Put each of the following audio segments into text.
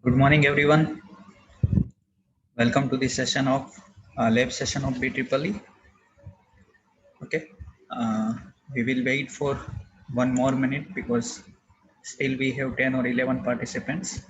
Good morning, everyone. Welcome to the session of lab session of BEEE. Okay, uh, we will wait for one more minute because still we have 10 or 11 participants.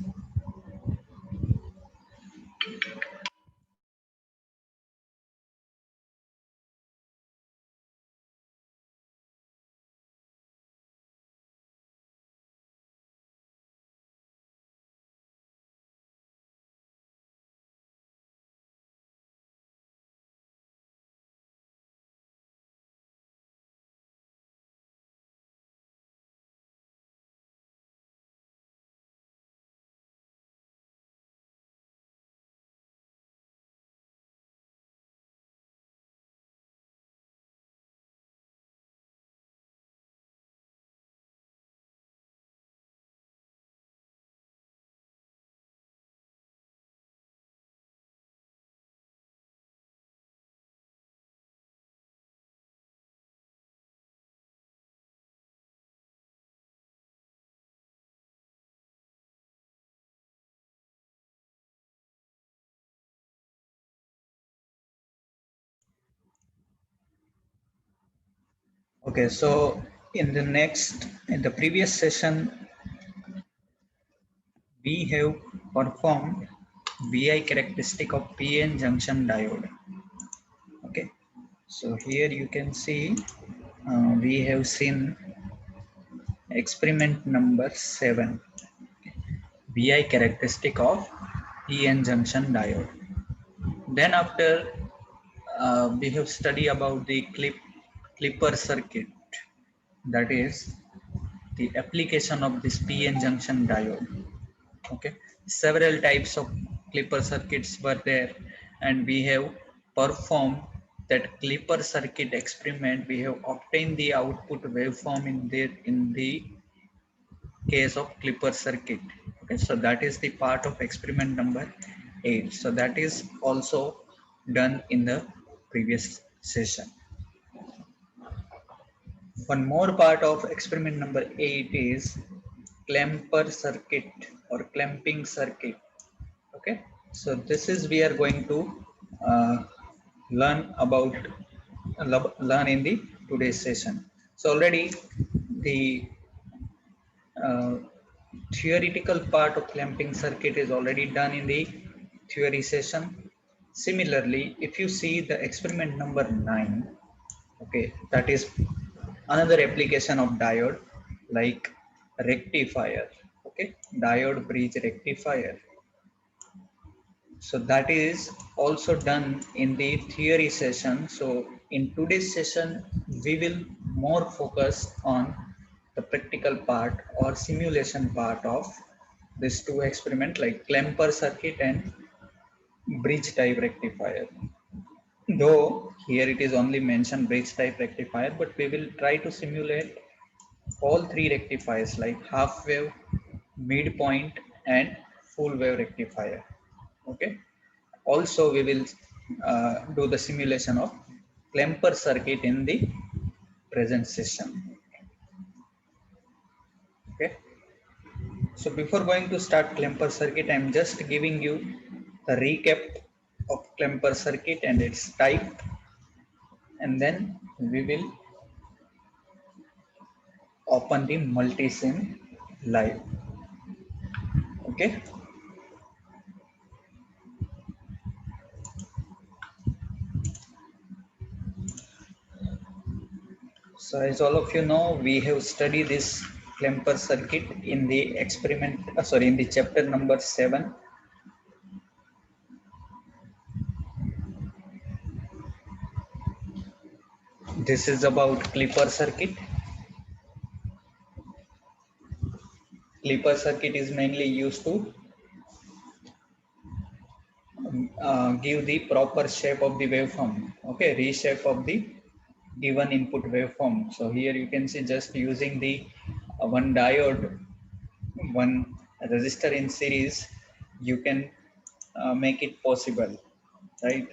Okay, so in the previous session, we have performed VI characteristic of PN junction diode. Okay, so here you can see we have seen experiment number 7, VI characteristic of PN junction diode. Then after we have studied about the clipper circuit, that is the application of this PN junction diode. Okay, several types of clipper circuits were there, and we have performed that clipper circuit experiment. We have obtained the output waveform in the case of clipper circuit. Okay, so that is the part of experiment number 8. So that is also done in the previous session. One more part of experiment number 8 is clamper circuit or clamping circuit. Okay, so this is we are going to uh, learn about learn in the today's session. So already the uh, theoretical part of clamping circuit is already done in the theory session. Similarly, if you see the experiment number 9, okay, that is another application of diode like rectifier. Okay, diode bridge rectifier. So that is also done in the theory session. So in today's session, we will more focus on the practical part or simulation part of this two experiment like clamper circuit and bridge type rectifier. Though here it is only mentioned bridge type rectifier, but we will try to simulate all three rectifiers like half wave, midpoint and full wave rectifier. Okay. Also, we will do the simulation of clamper circuit in the present session. Okay. So before going to start clamper circuit, I am just giving you the recap of clamper circuit and its type, and then we will open the multisim live. Okay. So as all of you know, we have studied this clamper circuit in the experiment, in the chapter number 7. This is about clipper circuit. Clipper circuit is mainly used to give the proper shape of the waveform. Okay, reshape of the given input waveform. So here you can see just using the one diode, one resistor in series, you can make it possible, right?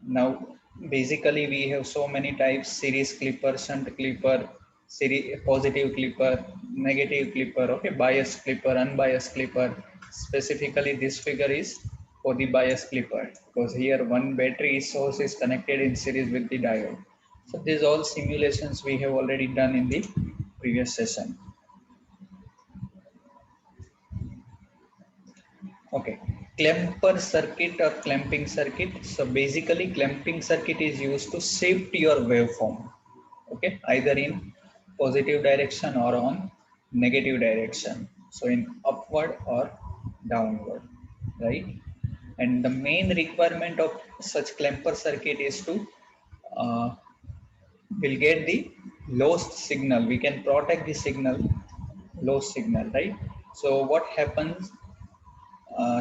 Now basically we have so many types: series clipper, shunt clipper, series, positive clipper, negative clipper, okay, bias clipper, unbiased clipper. Specifically, this figure is for the bias clipper because here one battery source is connected in series with the diode. So these all simulations we have already done in the previous session. Okay, clamper circuit or clamping circuit. So basically, clamping circuit is used to shift your waveform. Okay, either in positive direction or on negative direction. So in upward or downward, right? And the main requirement of such clamper circuit is to uh, will get the lost signal. We can protect the signal, lost signal, right? So what happens?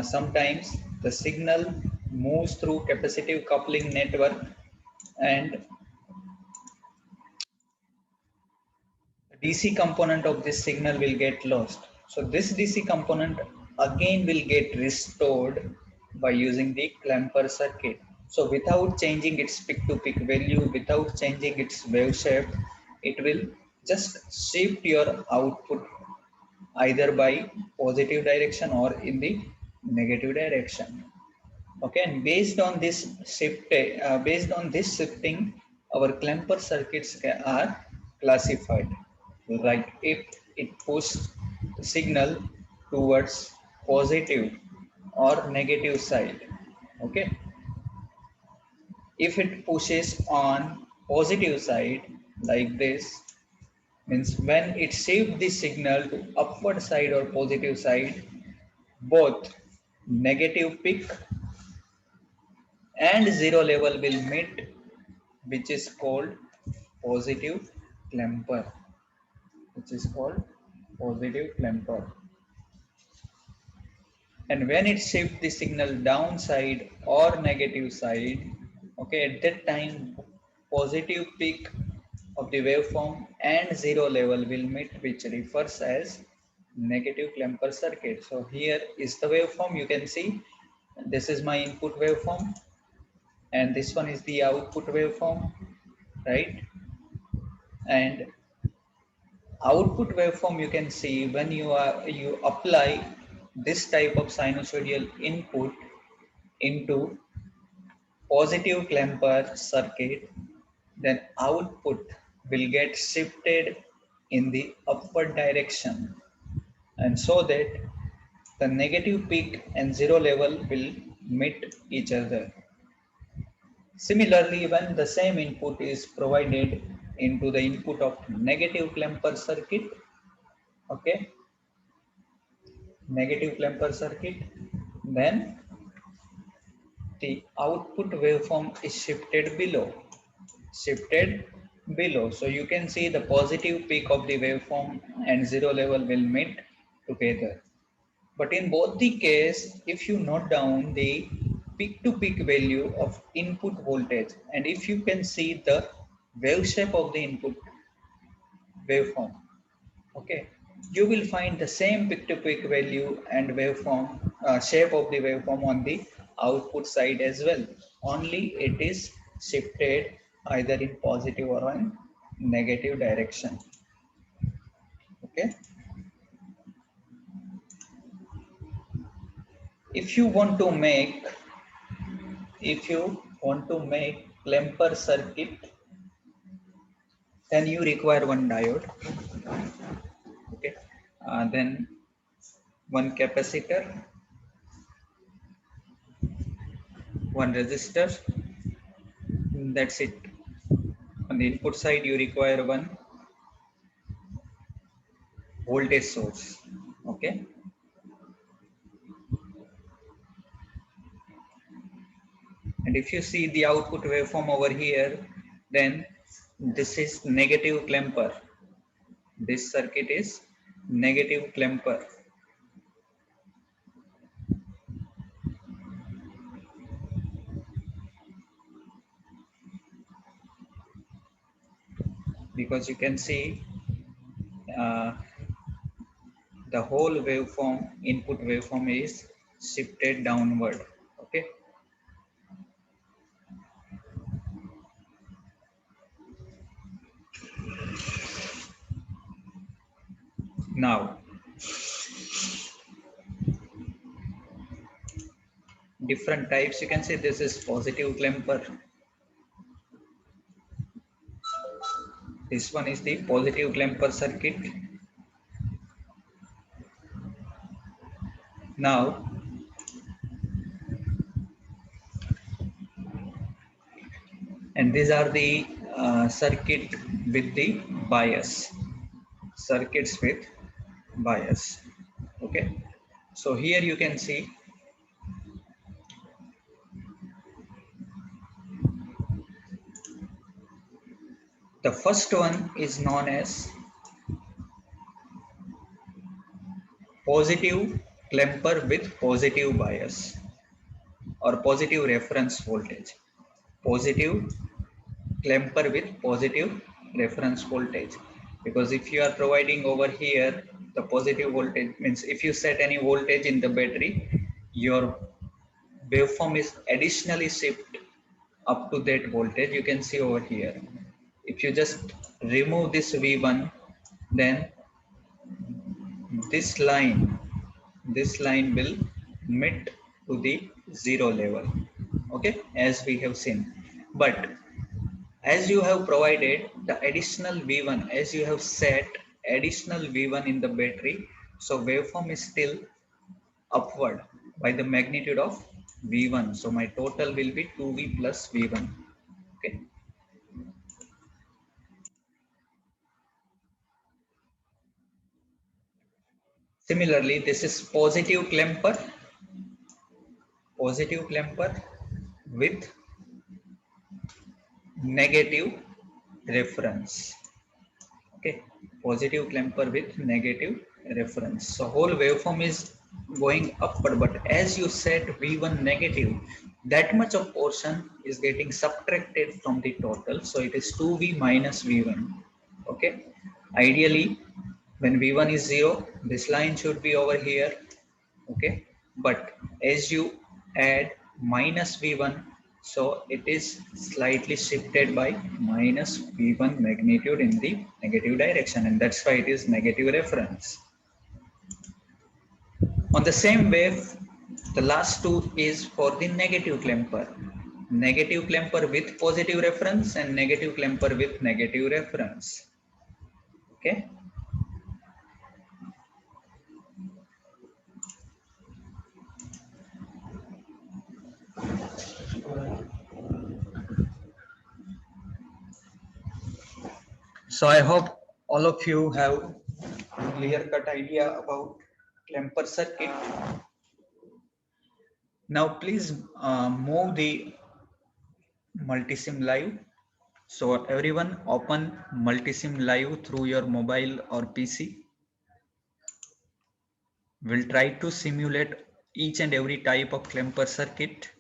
Sometimes the signal moves through capacitive coupling network and the DC component of this signal will get lost. So this DC component again will get restored by using the clamper circuit. So without changing its peak-to-peak value, without changing its wave shape, it will just shift your output either by positive direction or in the negative direction. Okay, and based on this shifting, our clamper circuits are classified. Like if it pushes the signal towards positive or negative side. Okay, if it pushes on positive side like this, means when it shifts the signal to upward side or positive side, both negative peak and zero level will meet, which is called positive clamper, which is called positive clamper. And when it shifts the signal downside or negative side, okay, at that time positive peak of the waveform and zero level will meet, which refers as negative clamper circuit. So here is the waveform. You can see this is my input waveform and this one is the output waveform, right? And output waveform, you can see when you apply this type of sinusoidal input into positive clamper circuit, then output will get shifted in the upward direction, and so that the negative peak and zero level will meet each other. Similarly, when the same input is provided into the input of negative clamper circuit, okay, negative clamper circuit, then the output waveform is shifted below. So you can see the positive peak of the waveform and zero level will meet together. But in both the case, if you note down the peak to peak value of input voltage, and if you can see the wave shape of the input waveform, okay, you will find the same peak to peak value and waveform shape of the waveform on the output side as well, only it is shifted either in positive or in negative direction. Okay, if you want to make clamper circuit, then you require one diode. Okay, then one capacitor, one resistor. That's it. On the input side, you require one voltage source. Okay. And if you see the output waveform over here, then this is negative clamper. This circuit is negative clamper. Because you can see uh, the whole waveform, input waveform is shifted downward. Okay. Now, different types, you can say this is positive clamper. This one is the positive clamper circuit. Now, and these are the circuit with the bias, circuits with bias. Okay, so here you can see the first one is known as positive clamper with positive bias or positive reference voltage. Positive clamper with positive reference voltage, because if you are providing over here the positive voltage, means if you set any voltage in the battery, your waveform is additionally shift up to that voltage. You can see over here, if you just remove this V1, then this line will meet to the zero level. Okay, as we have seen. But as you have provided the additional V1, as you have set additional V1 in the battery, so waveform is still upward by the magnitude of V1. So my total will be 2V plus V1. Okay. Similarly, this is positive clamper with negative reference. Okay, positive clamper with negative reference. So whole waveform is going upward, but as you set V1 negative, that much of portion is getting subtracted from the total. So it is 2V minus V1. Okay, ideally when V1 is 0, this line should be over here. Okay, but as you add minus V1, so it is slightly shifted by minus V1 magnitude in the negative direction, and that's why it is negative reference. On the same way, the last two is for the negative clamper. Negative clamper with positive reference and negative clamper with negative reference. Okay. So I hope all of you have a clear-cut idea about clamper circuit. Now please move the Multisim Live. So everyone open Multisim Live through your mobile or PC. We'll try to simulate each and every type of clamper circuit.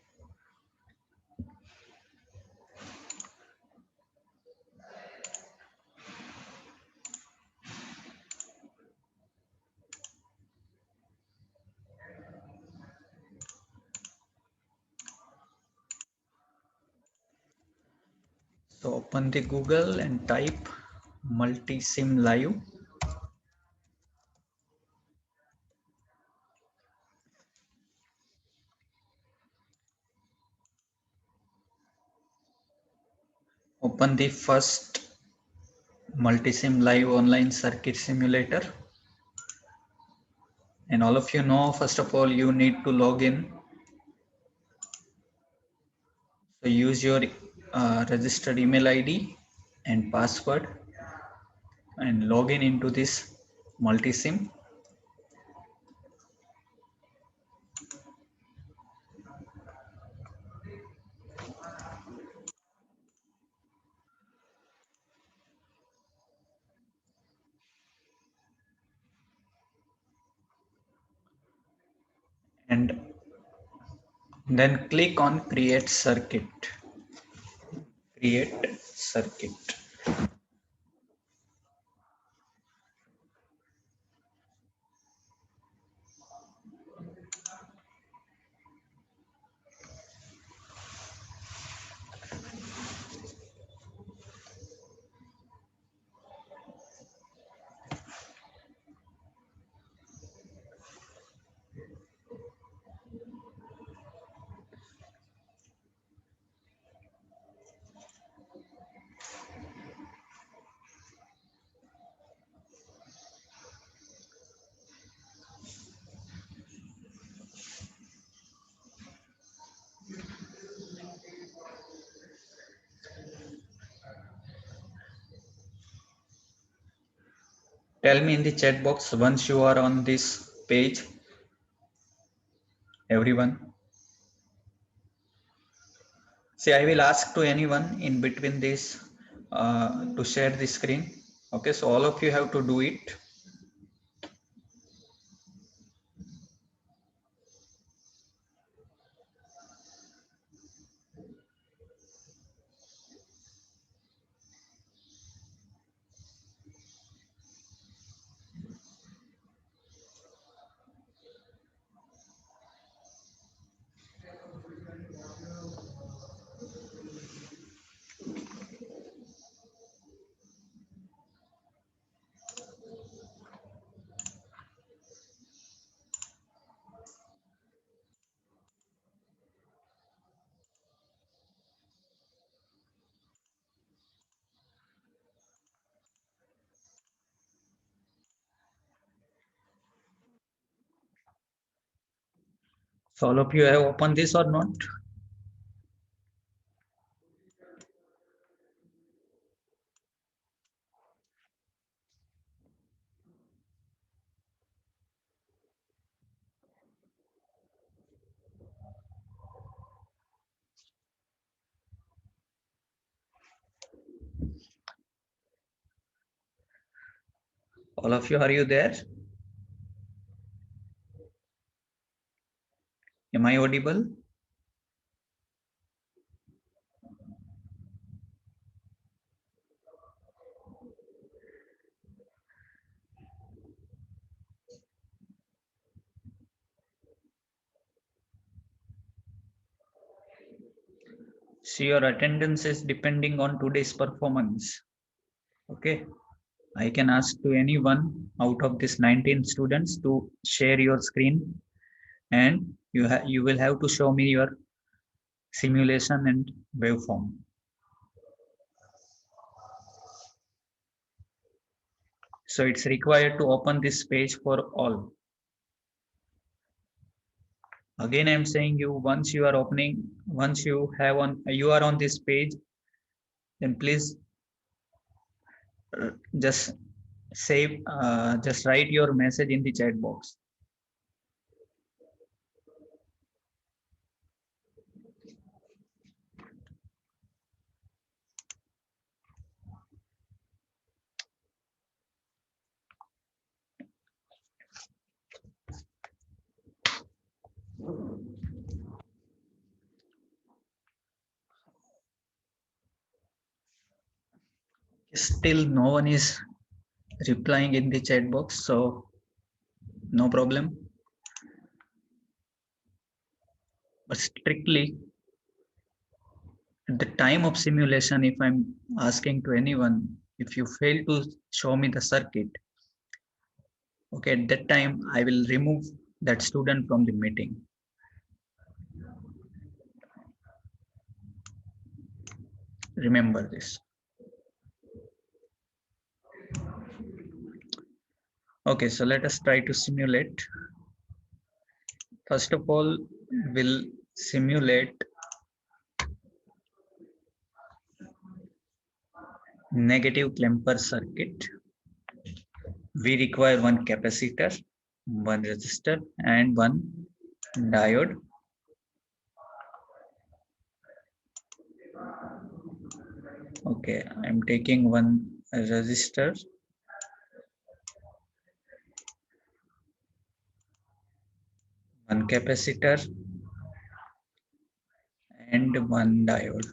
So open the Google and type Multisim Live. Open the first Multisim Live online circuit simulator. And all of you know, first of all, you need to log in. So use your registered email ID and password and log in into this Multisim. And then click on create circuit. Create circuit. Tell me in the chat box once you are on this page, everyone. See, I will ask to anyone in between this to share the screen. Okay, so all of you have to do it. So all of you have opened this or not? All of you, are you there? Am I audible? See, your attendance is depending on today's performance. Okay, I can ask to anyone out of this 19 students to share your screen, and you will have to show me your simulation and waveform. So it's required to open this page for all. Again, I'm saying you once you are opening, once you are on this page, then please just just write your message in the chat box. Still, no one is replying in the chat box, so no problem. But strictly, at the time of simulation, if I'm asking to anyone, if you fail to show me the circuit, okay, at that time, I will remove that student from the meeting. Remember this. Okay, so let us try to simulate. First of all, we'll simulate negative Klemper circuit. We require one capacitor, one resistor, and one diode. Okay, I'm taking one resistor, one capacitor, and one diode.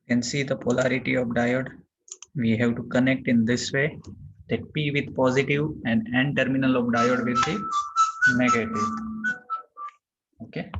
You can see the polarity of diode. We have to connect in this way, that P with positive and N terminal of diode with the negative. Okay.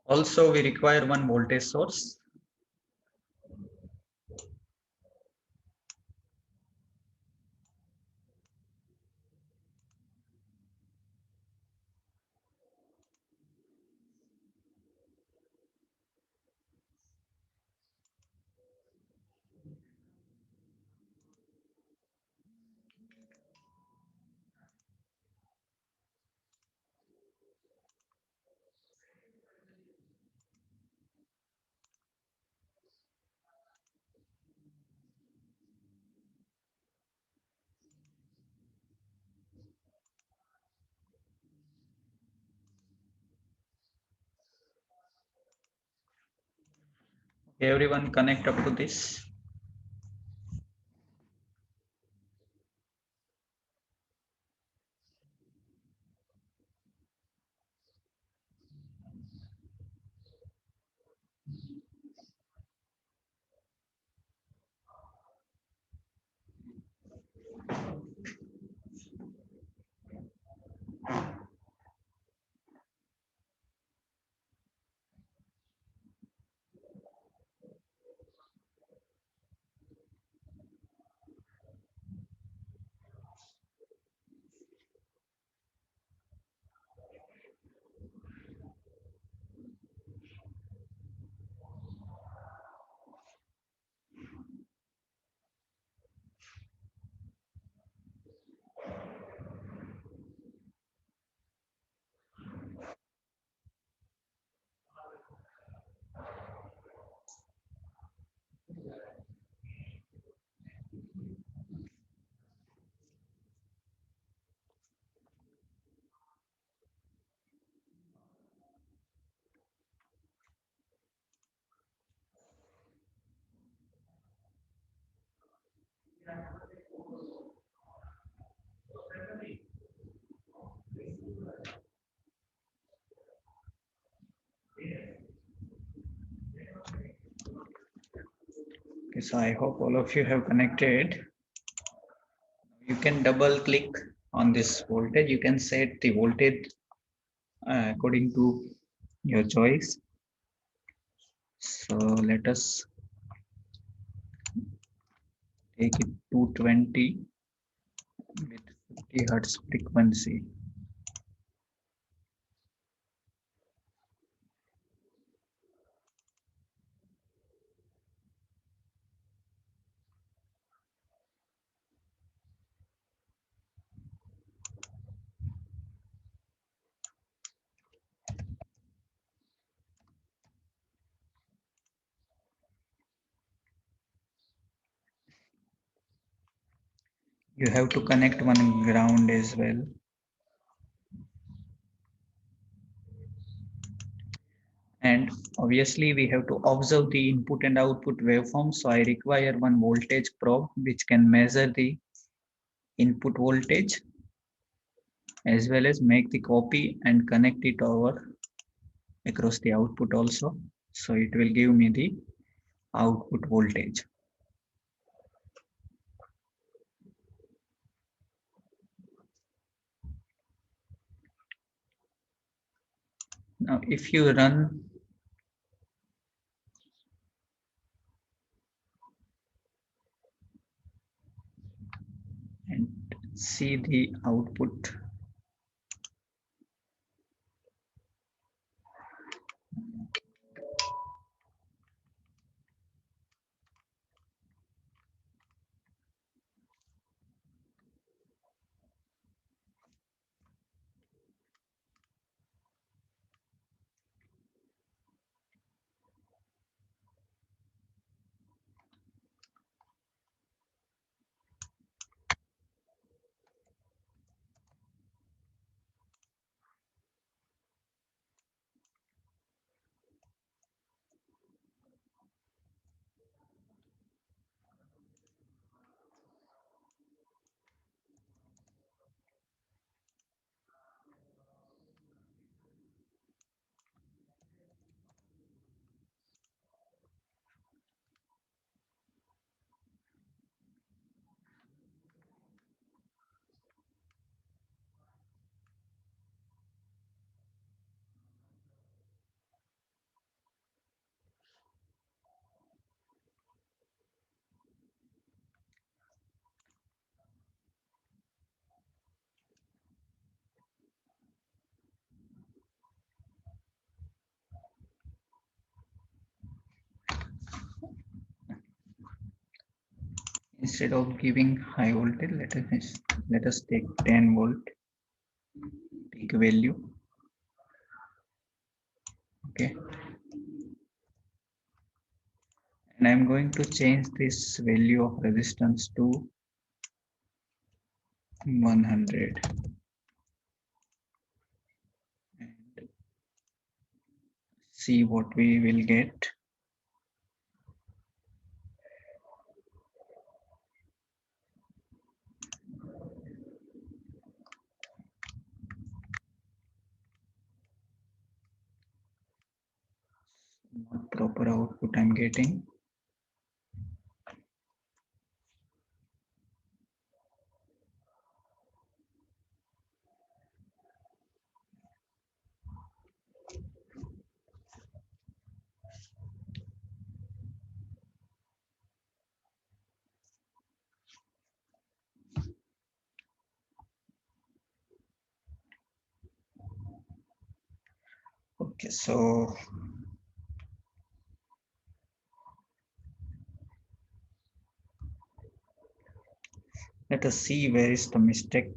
Also, we require one voltage source. Everyone connect up to this. Okay, so I hope all of you have connected. You can double click on this voltage. You can set the voltage according to your choice. So let us take it 220 with 50 hertz frequency. You have to connect one ground as well. And obviously we have to observe the input and output waveform. So I require one voltage probe which can measure the input voltage as well as make the copy and connect it over across the output also. So it will give me the output voltage. Now if you run and see the output, instead of giving high voltage, let us take 10 volt peak value. Okay, and I'm going to change this value of resistance to 100 and see what we will get. Not proper output I'm getting. Okay, so let us see where is the mistake.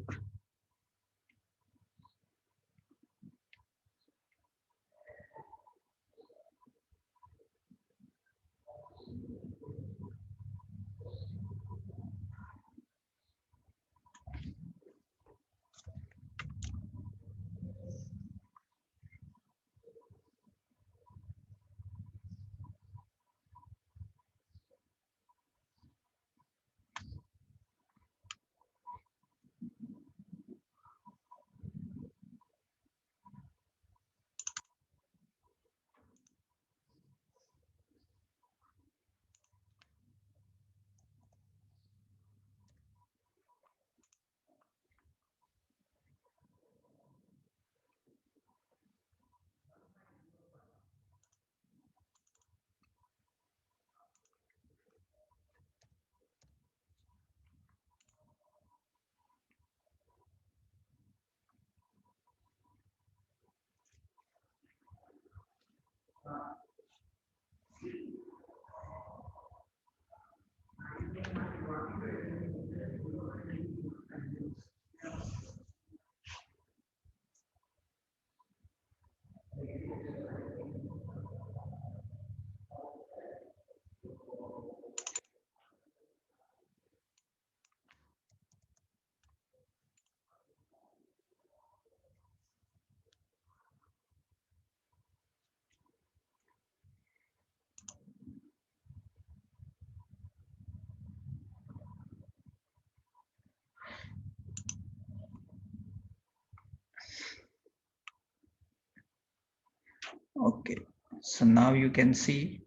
Okay, so now you can see,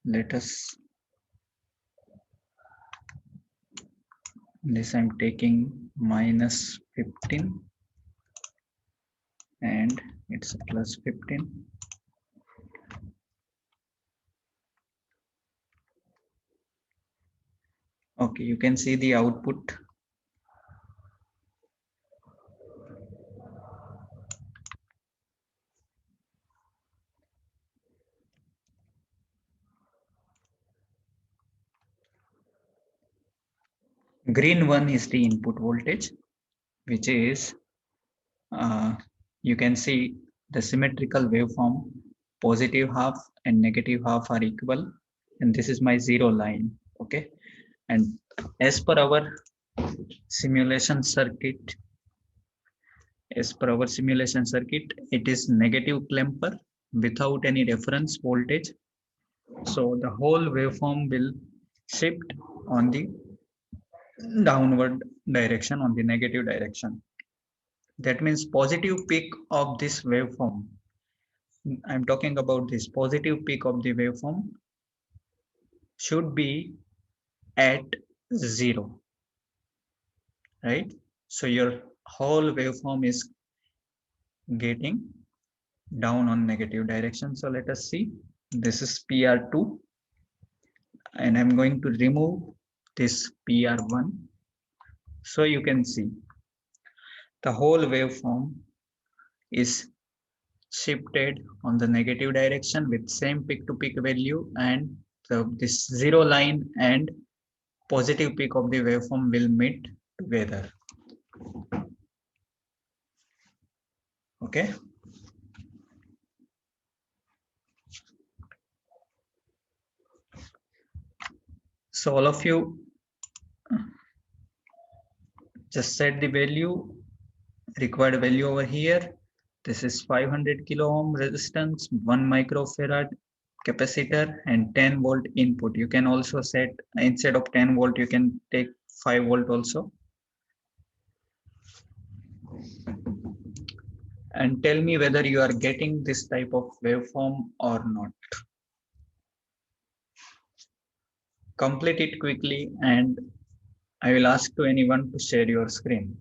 let us, this I'm taking minus 15 and it's plus 15. Okay, you can see the output. Green one is the input voltage, which is, you can see the symmetrical waveform, positive half and negative half are equal. And this is my zero line. Okay. And as per our simulation circuit, it is negative clamper without any reference voltage. So the whole waveform will shift on the downward direction, on the negative direction. That means positive peak of this waveform. I'm talking about this positive peak of the waveform should be at 0, right? So your whole waveform is getting down on negative direction. So let us see. This is PR2 and I'm going to remove this PR1. So you can see the whole waveform is shifted on the negative direction with same peak to peak value, and this zero line and positive peak of the waveform will meet together. Okay. So all of you just set the value, required value over here. This is 500 kilo ohm resistance, 1 microfarad capacitor and 10 volt input. You can also set, instead of 10 volt, you can take 5 volt also. And tell me whether you are getting this type of waveform or not. complete it quickly, and I will ask to anyone to share your screen.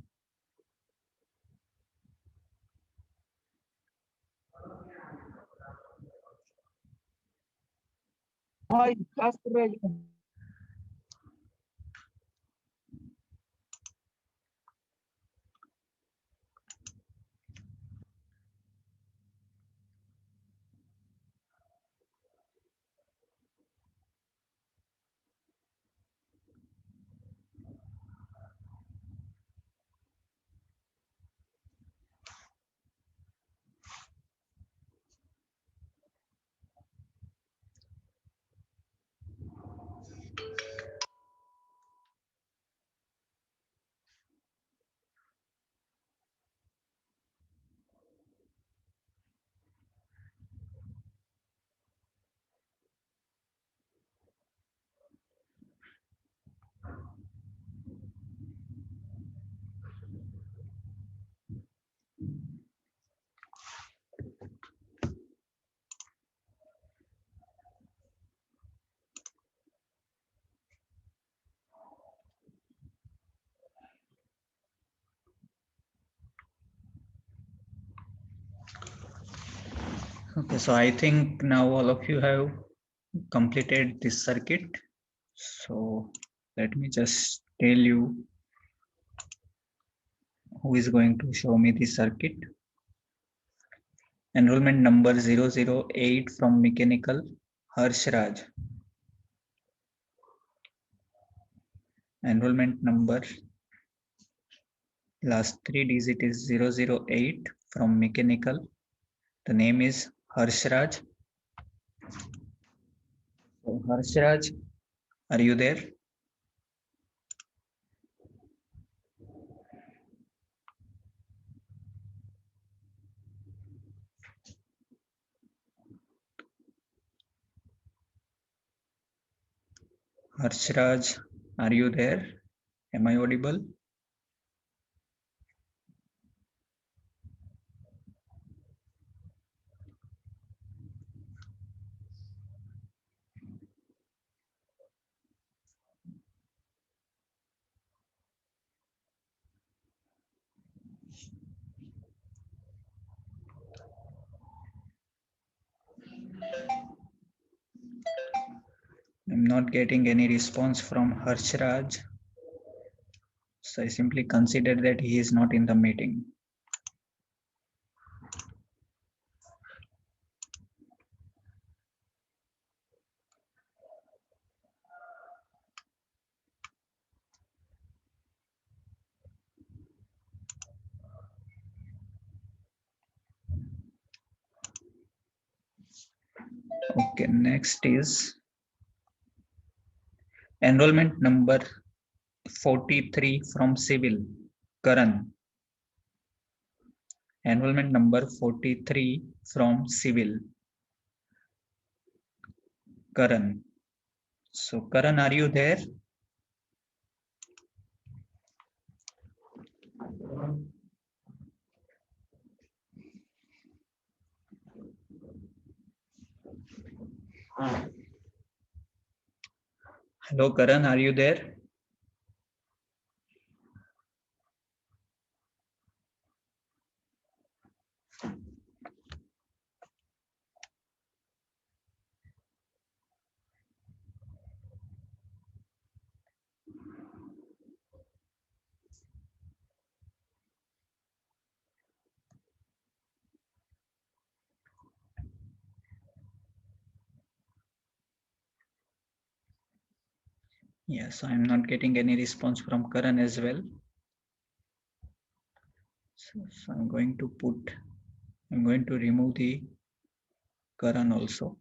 Hi, Casper. Okay, so I think now all of you have completed this circuit. So let me just tell you who is going to show me the circuit. Enrollment number 008 from mechanical, Harsh Raj. Enrollment number last 3 digit is 008 from mechanical. The name is Harsh Raj. So Harsh Raj, are you there? Harsh Raj, are you there? Am I audible? I'm not getting any response from Harsh Raj. So I simply consider that he is not in the meeting. Okay, next is enrollment number 43 from civil, Karan. Enrollment number 43 from civil, Karan. So Karan, are you there? Hello Karan, are you there? Yes, I'm not getting any response from Karan as well. So I'm going to remove the Karan also.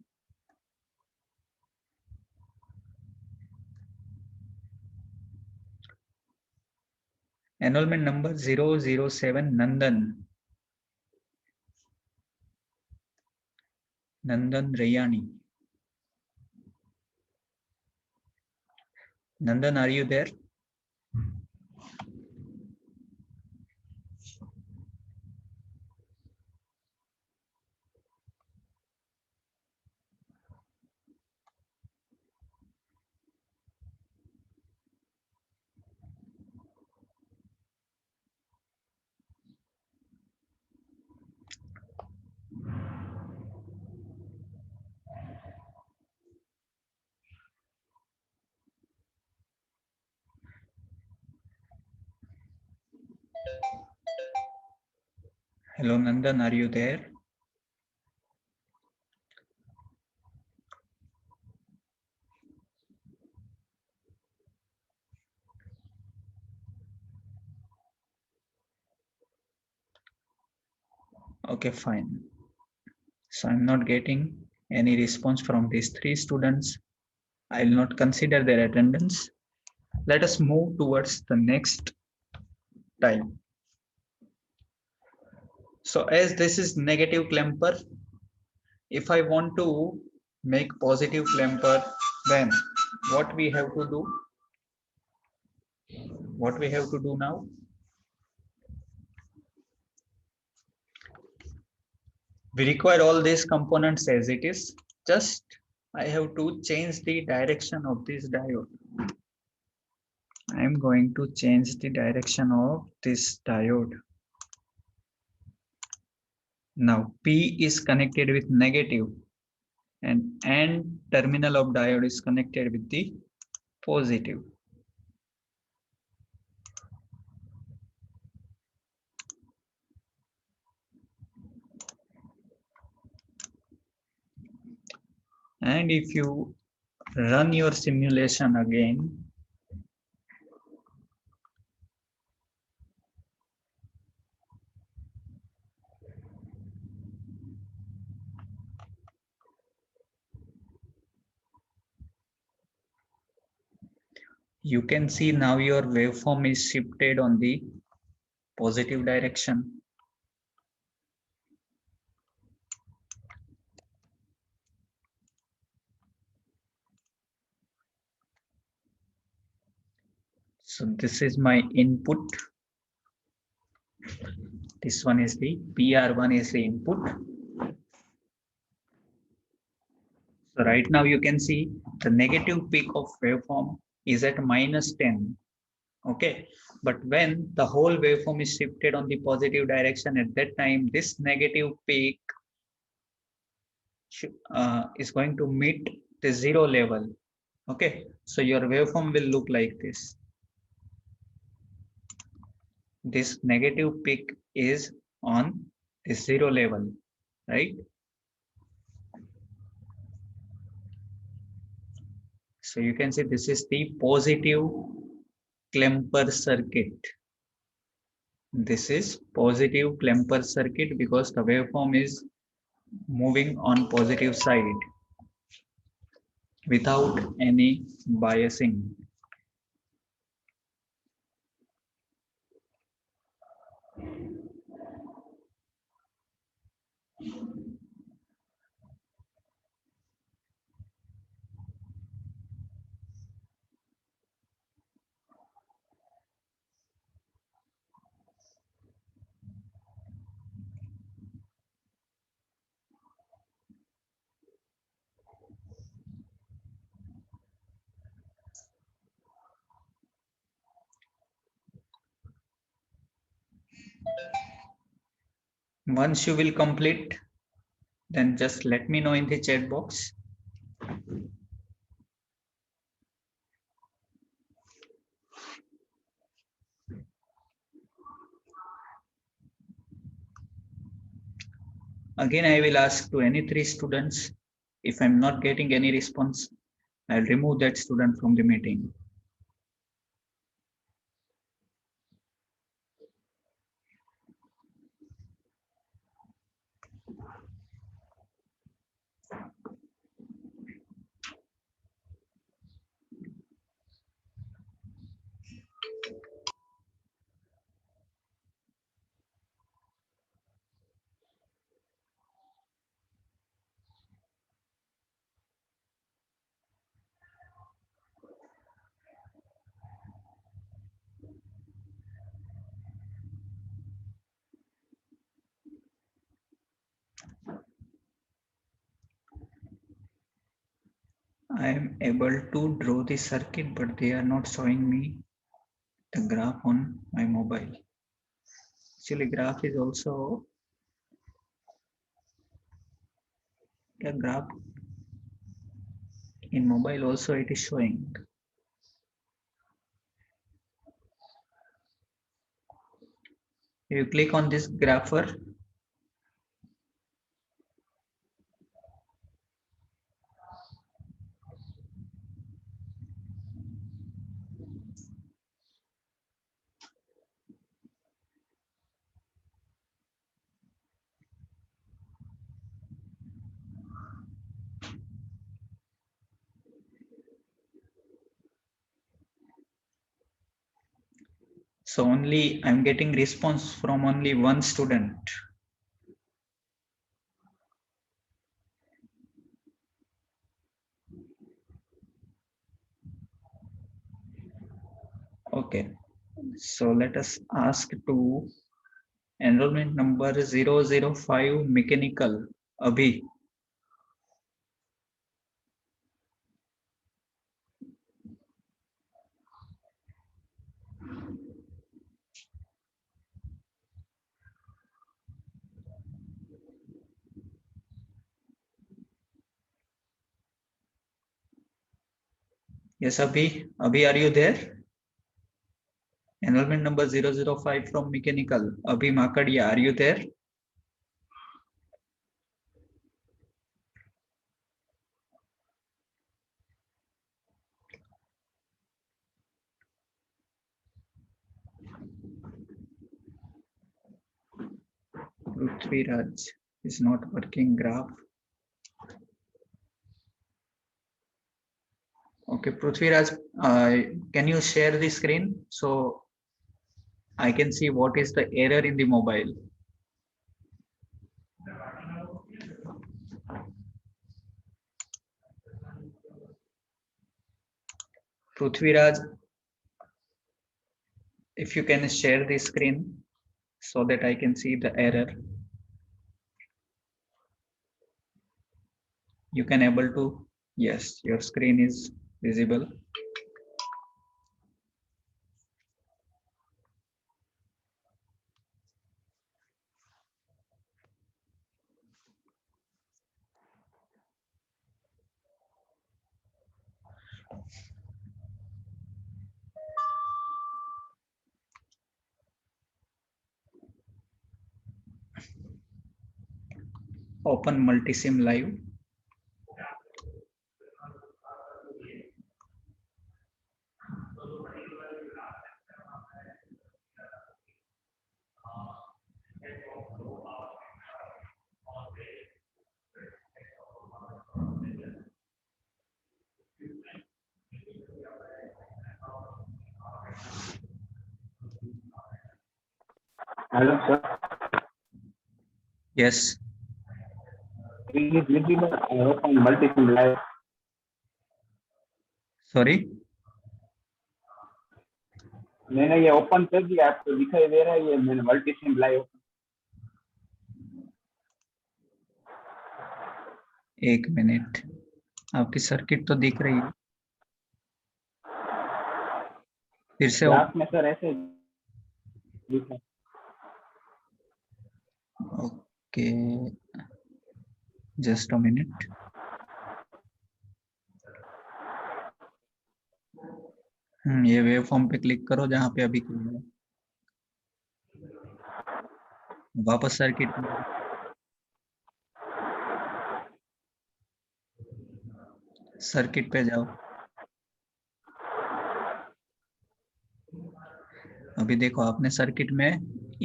Enrollment number 007, Nandan. Nandan Rayani. Nandan, are you there? Hello, Nandan, are you there? Okay, fine. So I'm not getting any response from these three students. I will not consider their attendance. Let us move towards the next time. So as this is negative Klemper, if I want to make positive Klemper, then what we have to do? What we have to do now? We require all these components as it is. Just I have to change the direction of this diode. I am going to change the direction of this diode. Now P is connected with negative and N terminal of diode is connected with the positive. And if you run your simulation again, you can see now your waveform is shifted on the positive direction. So this is my input. This one is the PR1 is the input. So right now you can see the negative peak of waveform is at -10. Okay, but when the whole waveform is shifted on the positive direction, at that time this negative peak is going to meet the zero level. Okay, so your waveform will look like this. This negative peak is on the zero level, right? So you can see this is the positive Klemper circuit. This is positive Klemper circuit because the waveform is moving on positive side without any biasing. Once you will complete, then just let me know in the chat box. Again, I will ask to any three students. If I'm not getting any response, I'll remove that student from the meeting. I am able to draw the circuit, but they are not showing me the graph on my mobile. Actually, graph is also a graph in mobile also it is showing. You click on this grapher, So only I'm getting response from only one student. Okay, so let us ask to enrollment number 005 mechanical Abhi. Yes, Abhi, are you there? Enrollment number 005 from mechanical Abhi Makadia, are you there? Prithviraj is not working graph. Okay, Prithviraj, can you share the screen so I can see what is the error in the mobile? Prithviraj, if you can share the screen so that I can see the error. You can able to, yes, your screen is visible. Open Multisim Live. Hello, sir. Yes. It is visible. I open multiple live. Sorry. मैंने ये open कर दिया, आपको दिखाई दे रहा है? ये मैंने मल्टीसिम लाइव। एक मिनट, आपकी सर्किट तो दिख रही है। फिर से ग्राफ में सर ऐसे दिखा। Okay, just a minute. ये वेव फॉर्म पे क्लिक करो जहां पे अभी क्लिक है। वापस सर्किट पे जाओ। अभी देखो आपने सर्किट में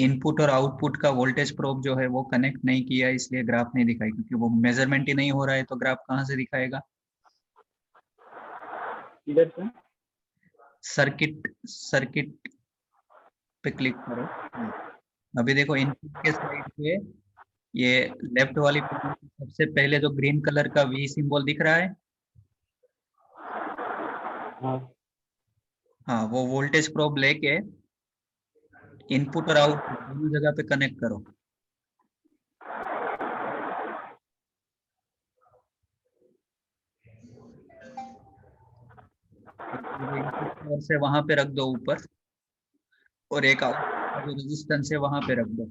इनपुट और आउटपुट का वोल्टेज प्रोब जो है वो कनेक्ट नहीं किया, इसलिए ग्राफ नहीं दिखाई, क्योंकि वो मेजरमेंट ही नहीं हो रहा है तो ग्राफ कहाँ से दिखाएगा? इधर से सर्किट पे क्लिक करो। अभी देखो इनपुट के साइड पे ये लेफ्ट वाली सबसे पहले जो ग्रीन कलर का वी सिंबल दिख रहा है, हाँ, वो वोल्टेज प्रोब लेके इनपुट और आउटपुट दोनों जगह पे कनेक्ट करो। इनपुट से वहां पे रख दो ऊपर, और एक आउटपुट जो रेजिस्टेंस है वहां पे रख दो।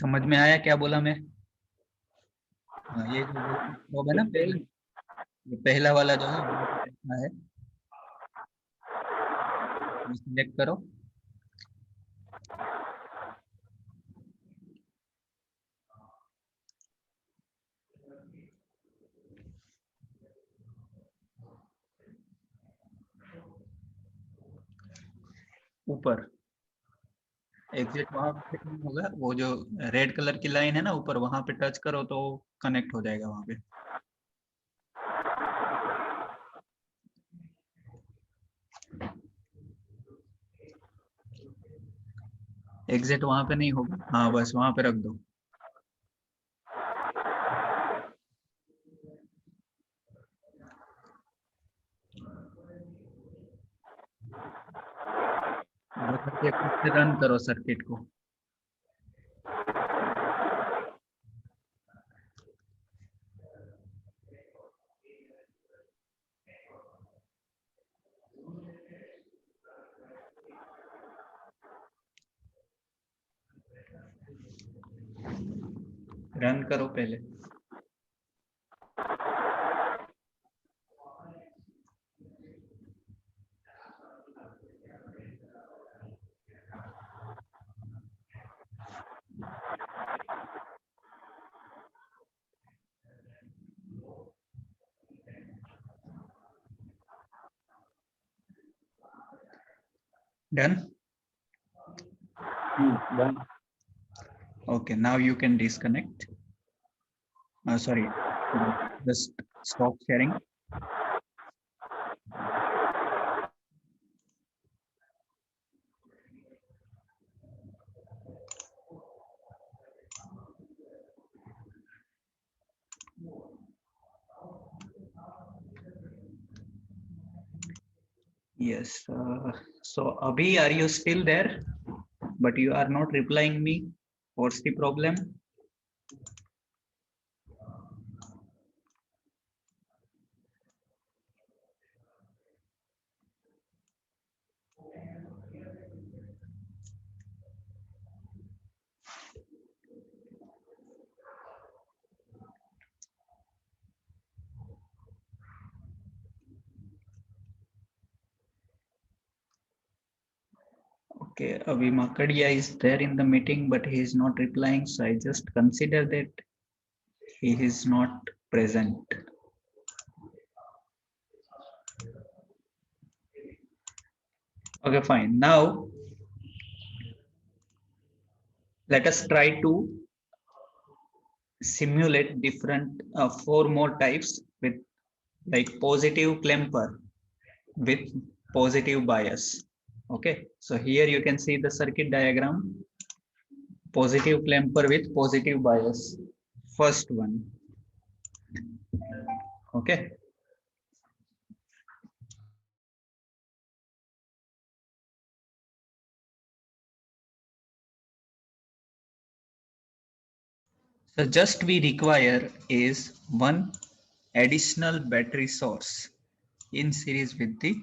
समझ में आया क्या बोला मैं? हाँ, ये जो प्रोब है ना, पहला वाला जो है सिलेक्ट करो। ऊपर एग्जिट वहां पे नहीं होगा, वो जो रेड कलर की लाइन है ना ऊपर, वहां पे टच करो तो कनेक्ट हो जाएगा वहां पे। एग्जिट वहां पे नहीं होगा, हाँ बस वहां पे रख दो। रन करो सर्किट को। रन करो पहले। Done. Done. Okay, now you can disconnect. Sorry, just stop sharing. Yes. So Abhi, are you still there? But you are not replying me. What's the problem? Okay, Abhi Makadia is there in the meeting, but he is not replying. So I just consider that he is not present. Okay, fine. Now let us try to simulate different 4 more types with like positive clamper with positive bias. Okay, so here you can see the circuit diagram. Positive clamper with positive bias. First one. Okay. So just we require is one additional battery source in series with the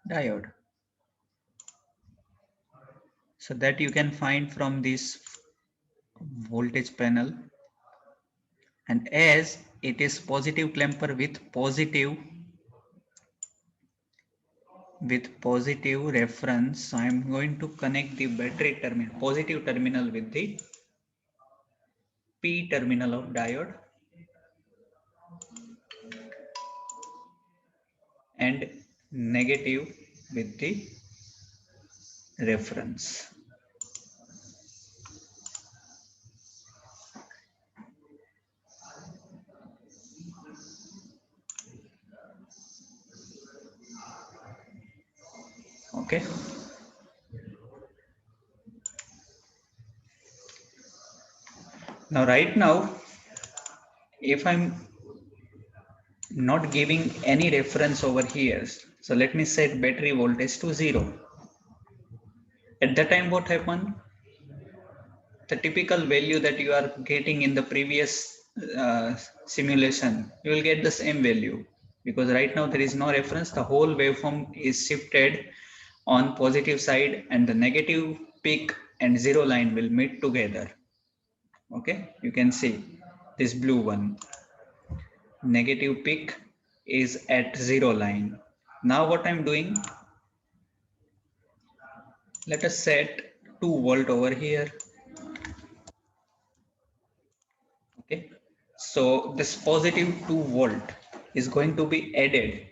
diode. So that you can find from this voltage panel. And as it is positive clamper with positive reference, so I am going to connect the battery terminal, positive terminal with the P terminal of diode and negative with the reference. Okay. Now, right now, if I'm not giving any reference over here, so let me set battery voltage to 0. At that time, what happened? The typical value that you are getting in the previous simulation, you will get the same value, because right now there is no reference. The whole waveform is shifted on positive side, and the negative peak and 0 line will meet together. Okay, you can see this blue one. Negative peak is at 0 line. Now what I'm doing, let us set 2 volt over here. Okay, so this positive 2 volt is going to be added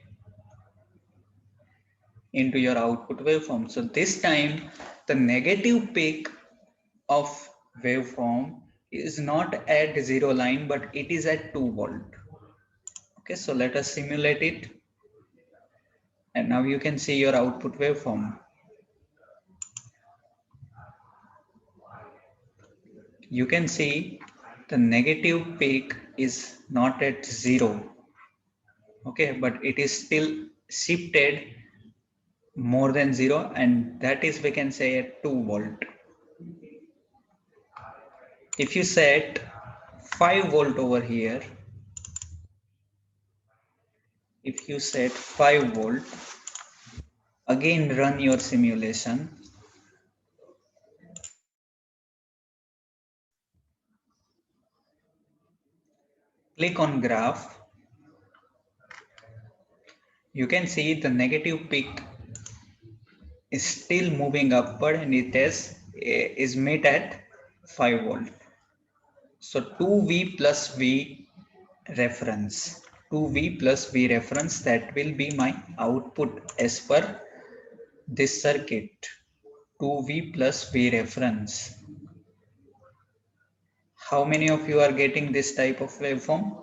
into your output waveform. So this time the negative peak of waveform is not at 0 line, but it is at 2 volt. Okay, so let us simulate it. And now you can see your output waveform. You can see the negative peak is not at 0. Okay, but it is still shifted more than 0, and that is, we can say, at 2 volt. If you set 5 volt over here, if you set 5 volt, again run your simulation. Click on graph. You can see the negative peak is still moving upward, and it is met at 5 volt. So 2V plus V reference. 2V plus V reference, that will be my output as per this circuit. 2V plus V reference. How many of you are getting this type of waveform?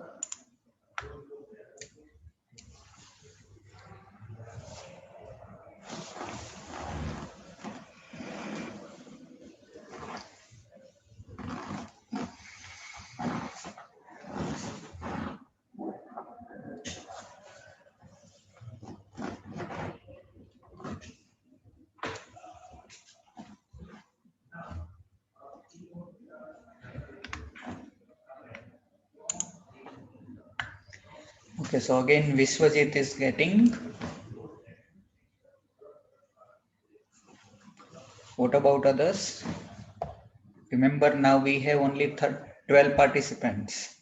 Okay, so again Vishwajit is getting. What about others? Remember, now we have only 12 participants.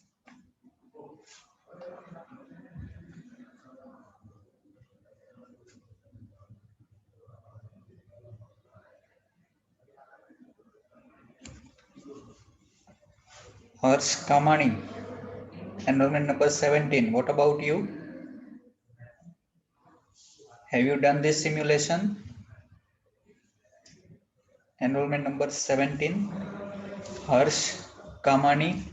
Harsh Kamani, enrollment number 17. What about you? Have you done this simulation? Enrollment number 17. Harsh Kamani.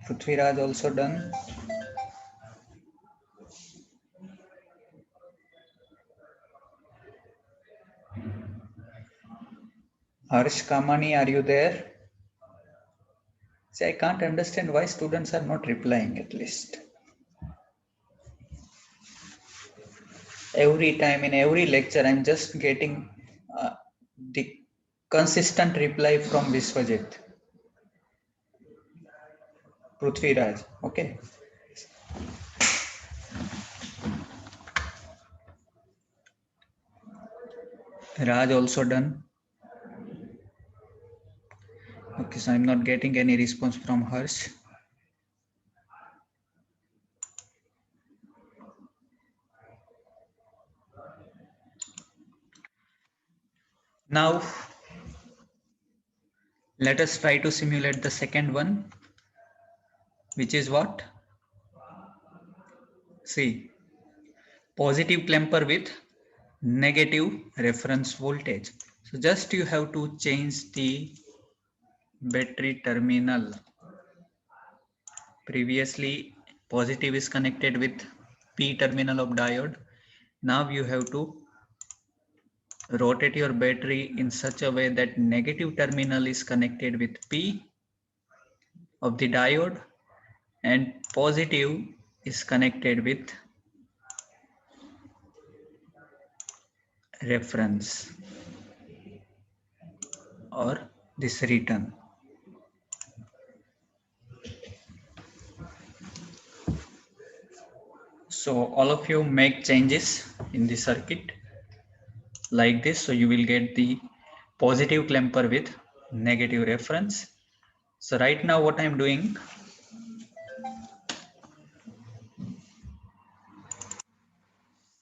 Prithviraj also done. Harsh Kamani, are you there? See, I can't understand why students are not replying at least. Every time in every lecture, I'm just getting the consistent reply from Vishwajit. Prithviraj, okay. Raj also done. Okay, so I'm not getting any response from Harsh. Now, let us try to simulate the second one, which is what? See, positive clamper with negative reference voltage. So just you have to change the battery terminal. Previously, positive is connected with P terminal of diode. Now you have to rotate your battery in such a way that negative terminal is connected with P of the diode and positive is connected with reference or this return. So all of you make changes in the circuit like this. So you will get the positive clamper with negative reference. So right now what I'm doing,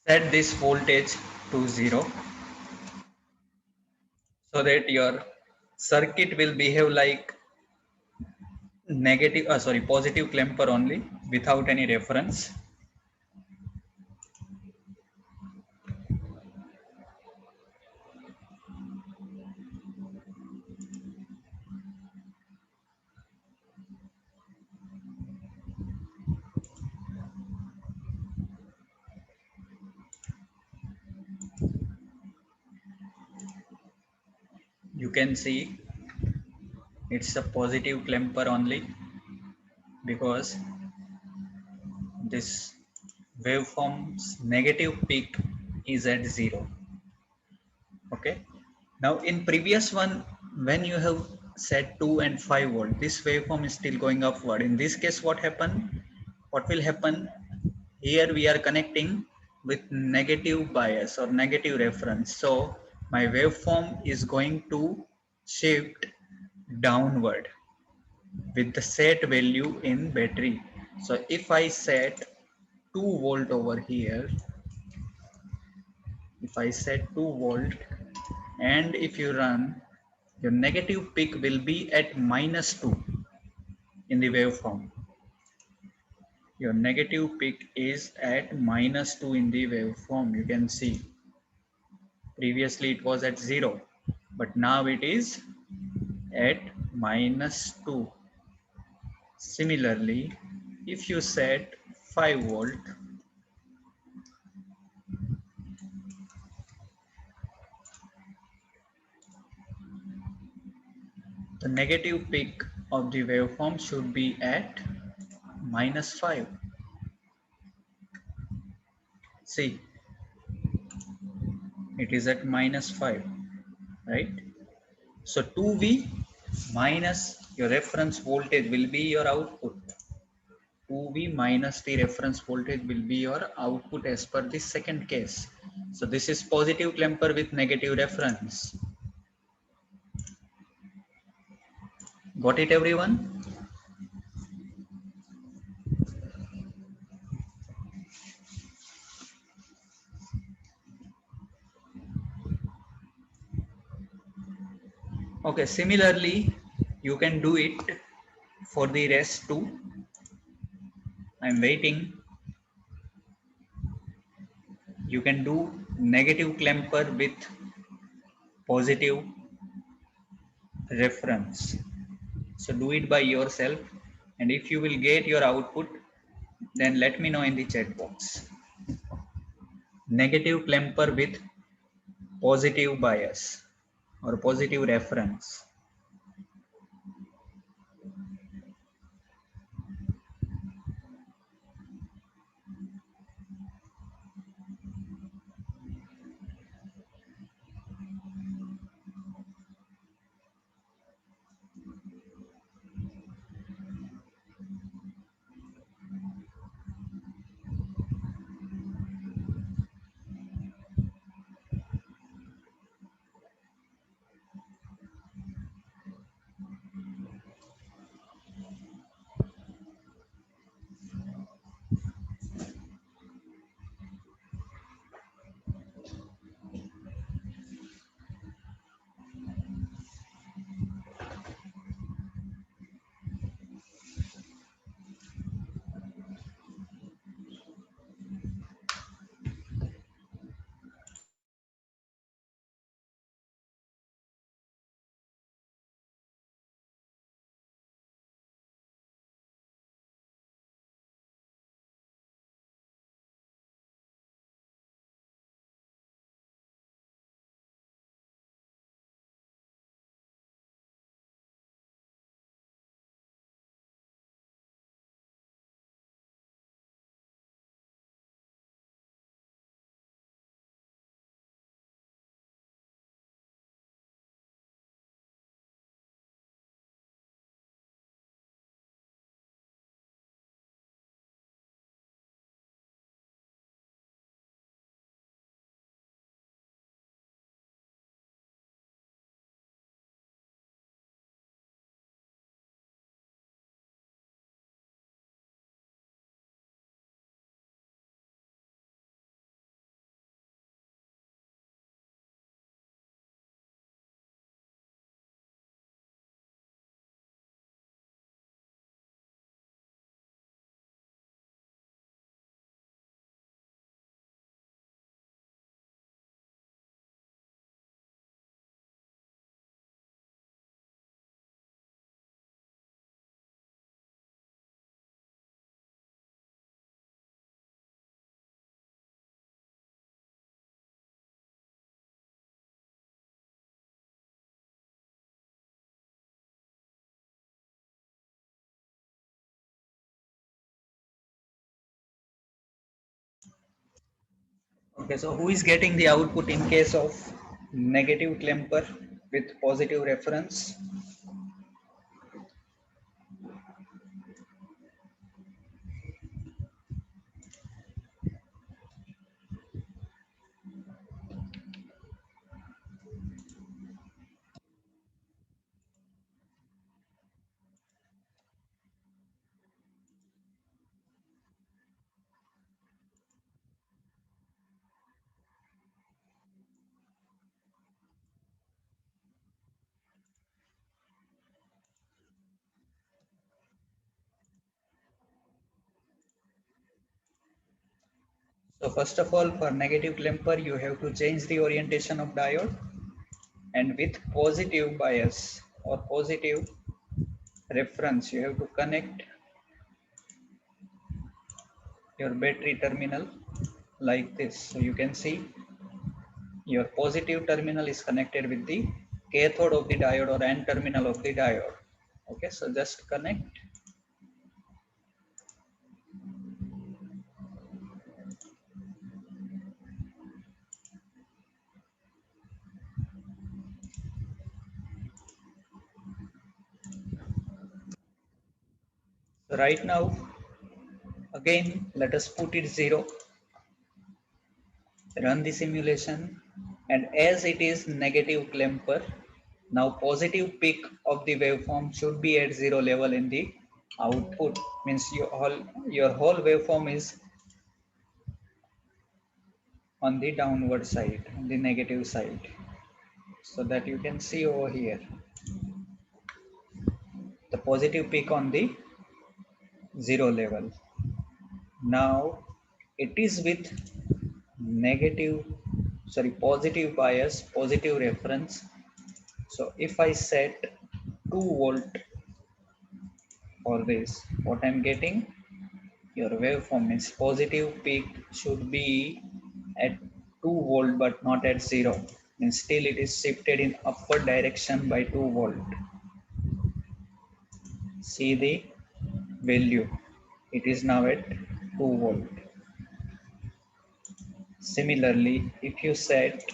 set this voltage to 0 so that your circuit will behave like positive clamper only. without any reference. You can see it's a positive clamper only because this waveform's negative peak is at 0. Okay. Now in previous one, when you have set 2 and 5 volt, this waveform is still going upward. In this case, what happened? What will happen? Here we are connecting with negative bias or negative reference. So my waveform is going to shift downward with the set value in battery. So if I set 2 volt over here, if I set 2 volt and if you run, your negative peak will be at -2 in the waveform. Your negative peak is at -2 in the waveform. You can see previously it was at 0, but now it is at -2. Similarly, if you set 5 volt, the negative peak of the waveform should be at -5. See, it is at -5, right? So 2V minus your reference voltage will be your output. 2V minus the reference voltage will be your output as per the second case. So this is positive clamper with negative reference. Got it, everyone? Okay, similarly, you can do it for the rest too. I'm waiting. You can do negative clamper with positive reference. So do it by yourself, and if you will get your output, then let me know in the chat box. Negative clamper with positive bias or positive reference. Okay, so who is getting the output in case of negative clamper with positive reference? So first of all, for negative clamper, you have to change the orientation of diode, and with positive bias or positive reference, you have to connect your battery terminal like this. So you can see your positive terminal is connected with the cathode of the diode or N terminal of the diode. Okay, so just connect. So right now, again, let us put it 0, run the simulation, and as it is negative clamper, now positive peak of the waveform should be at 0 level in the output, means your whole waveform is on the downward side, on the negative side. So that you can see over here, the positive peak on the 0 level. Now it is with negative, sorry, positive bias, positive reference. So if I set 2 volt for this, what I'm getting, your waveform is positive peak should be at 2 volt but not at 0, and still it is shifted in upward direction by 2 volt. See the value, it is now at 2 volt. Similarly, if you set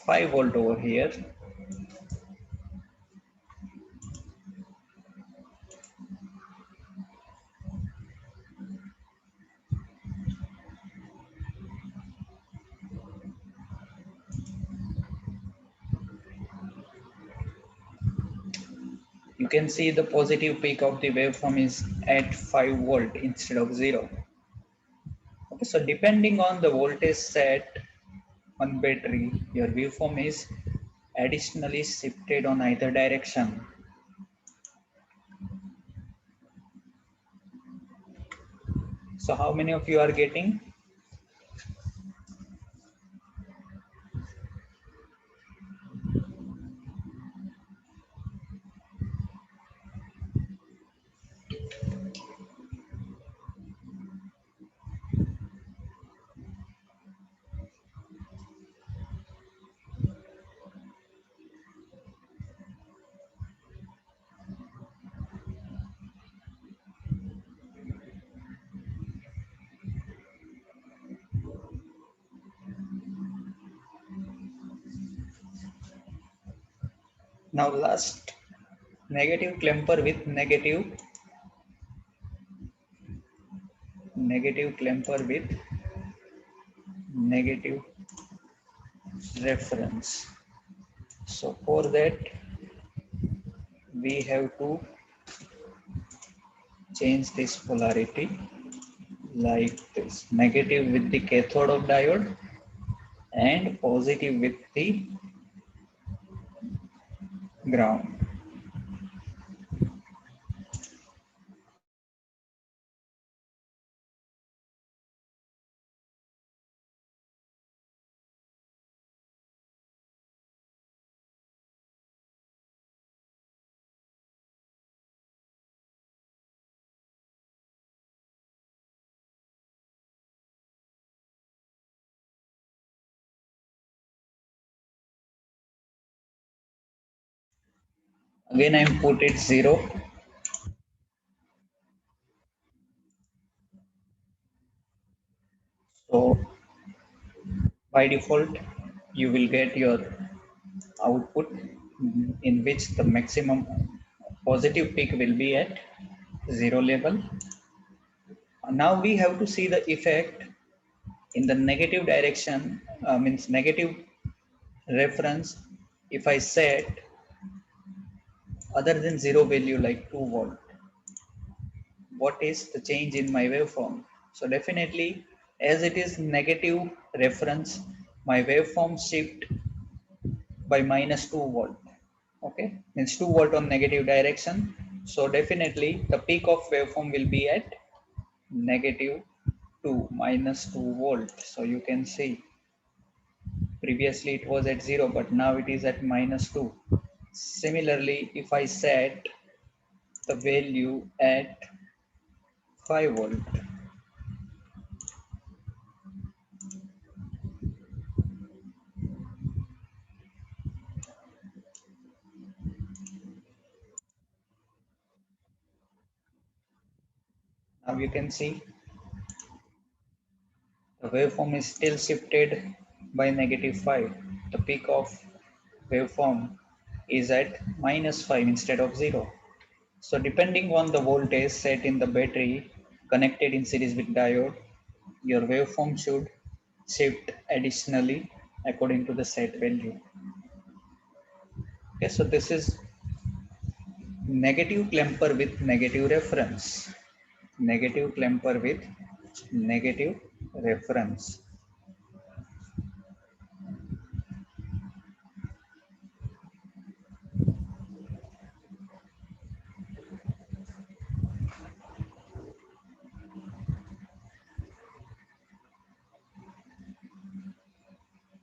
5 volt over here, you can see the positive peak of the waveform is at 5 volt instead of 0. Okay, so depending on the voltage set on battery, your waveform is additionally shifted on either direction. So how many of you are getting? Now last, negative clamper with negative clamper with negative reference. So for that, we have to change this polarity like this, negative with the cathode of diode and positive with the ground. Again, I put it 0. So By default, you will get your output in which the maximum positive peak will be at 0 level. Now we have to see the effect in the negative direction, means negative reference. If I set other than 0 value like 2 volt, what is the change in my waveform? So definitely, as it is negative reference, my waveform shift by minus 2 volt. Okay, means 2 volt on negative direction. So definitely the peak of waveform will be at negative 2 minus 2 volt. So you can see previously it was at 0, but now it is at minus 2. Similarly, if I set the value at 5 volt, now you can see the waveform is still shifted by negative 5. The peak of waveform is at minus 5 instead of 0. So depending on the voltage set in the battery connected in series with diode, your waveform should shift additionally according to the set value. Okay, so this is negative clamper with negative reference. Negative clamper with negative reference.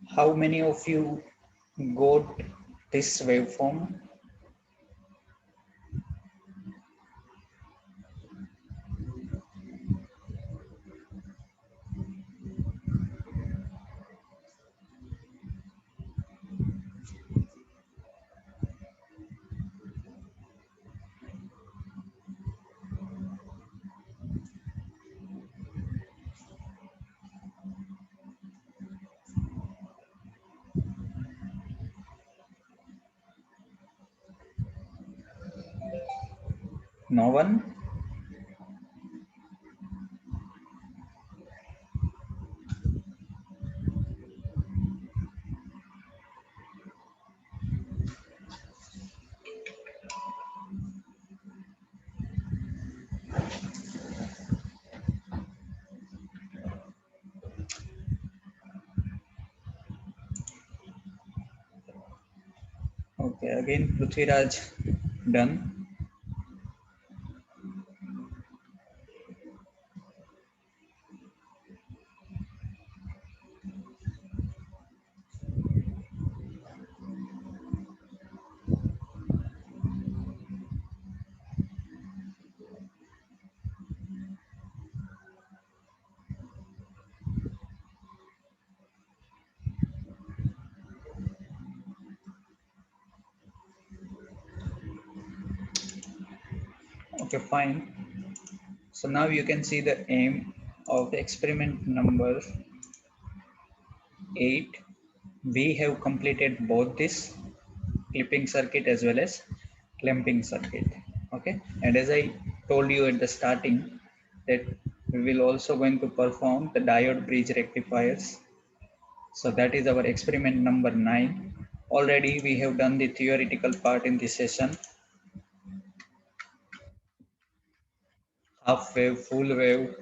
How many of you got this waveform? No one? Okay, again Prithviraj done. Okay, fine. So now you can see the aim of the experiment number 8. We have completed both this clipping circuit as well as clamping circuit. Okay, and as I told you at the starting that we will also going to perform the diode bridge rectifiers. So that is our experiment number 9. Already we have done the theoretical part in this session. Half wave, full wave.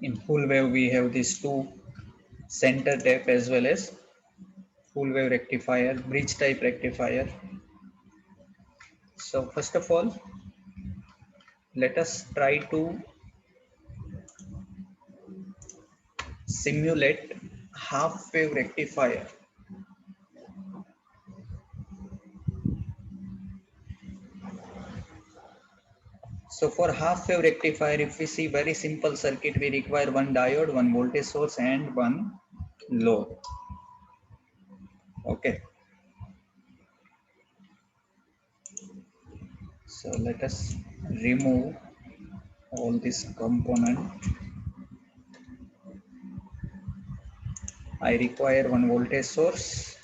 In full wave we have these two center tap as well as full wave rectifier, bridge type rectifier. So first of all, let us try to simulate half wave rectifier. So for half wave rectifier, if we see very simple circuit, we require one diode, one voltage source and one load. Okay. So let us remove all this component. I require one voltage source,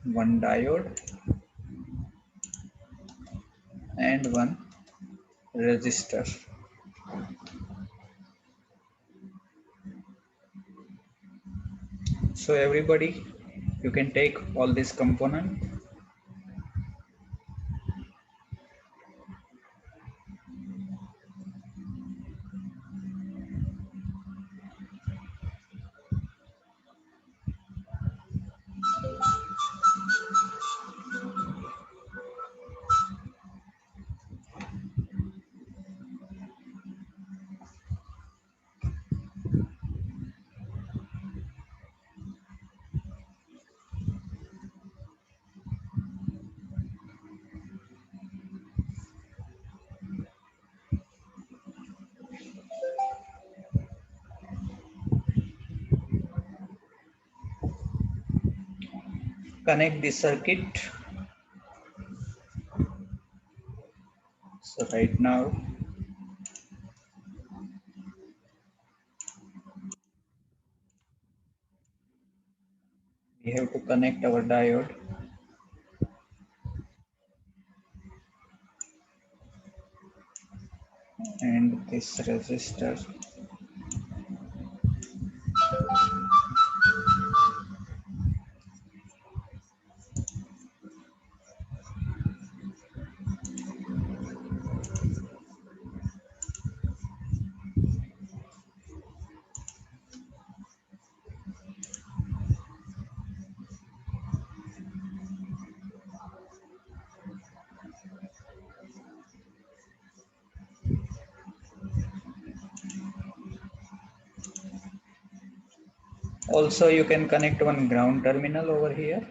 one diode, and one resistor. So everybody, you can take all these components. Connect the circuit. So right now we have to connect our diode and this resistor. Also, you can connect one ground terminal over here.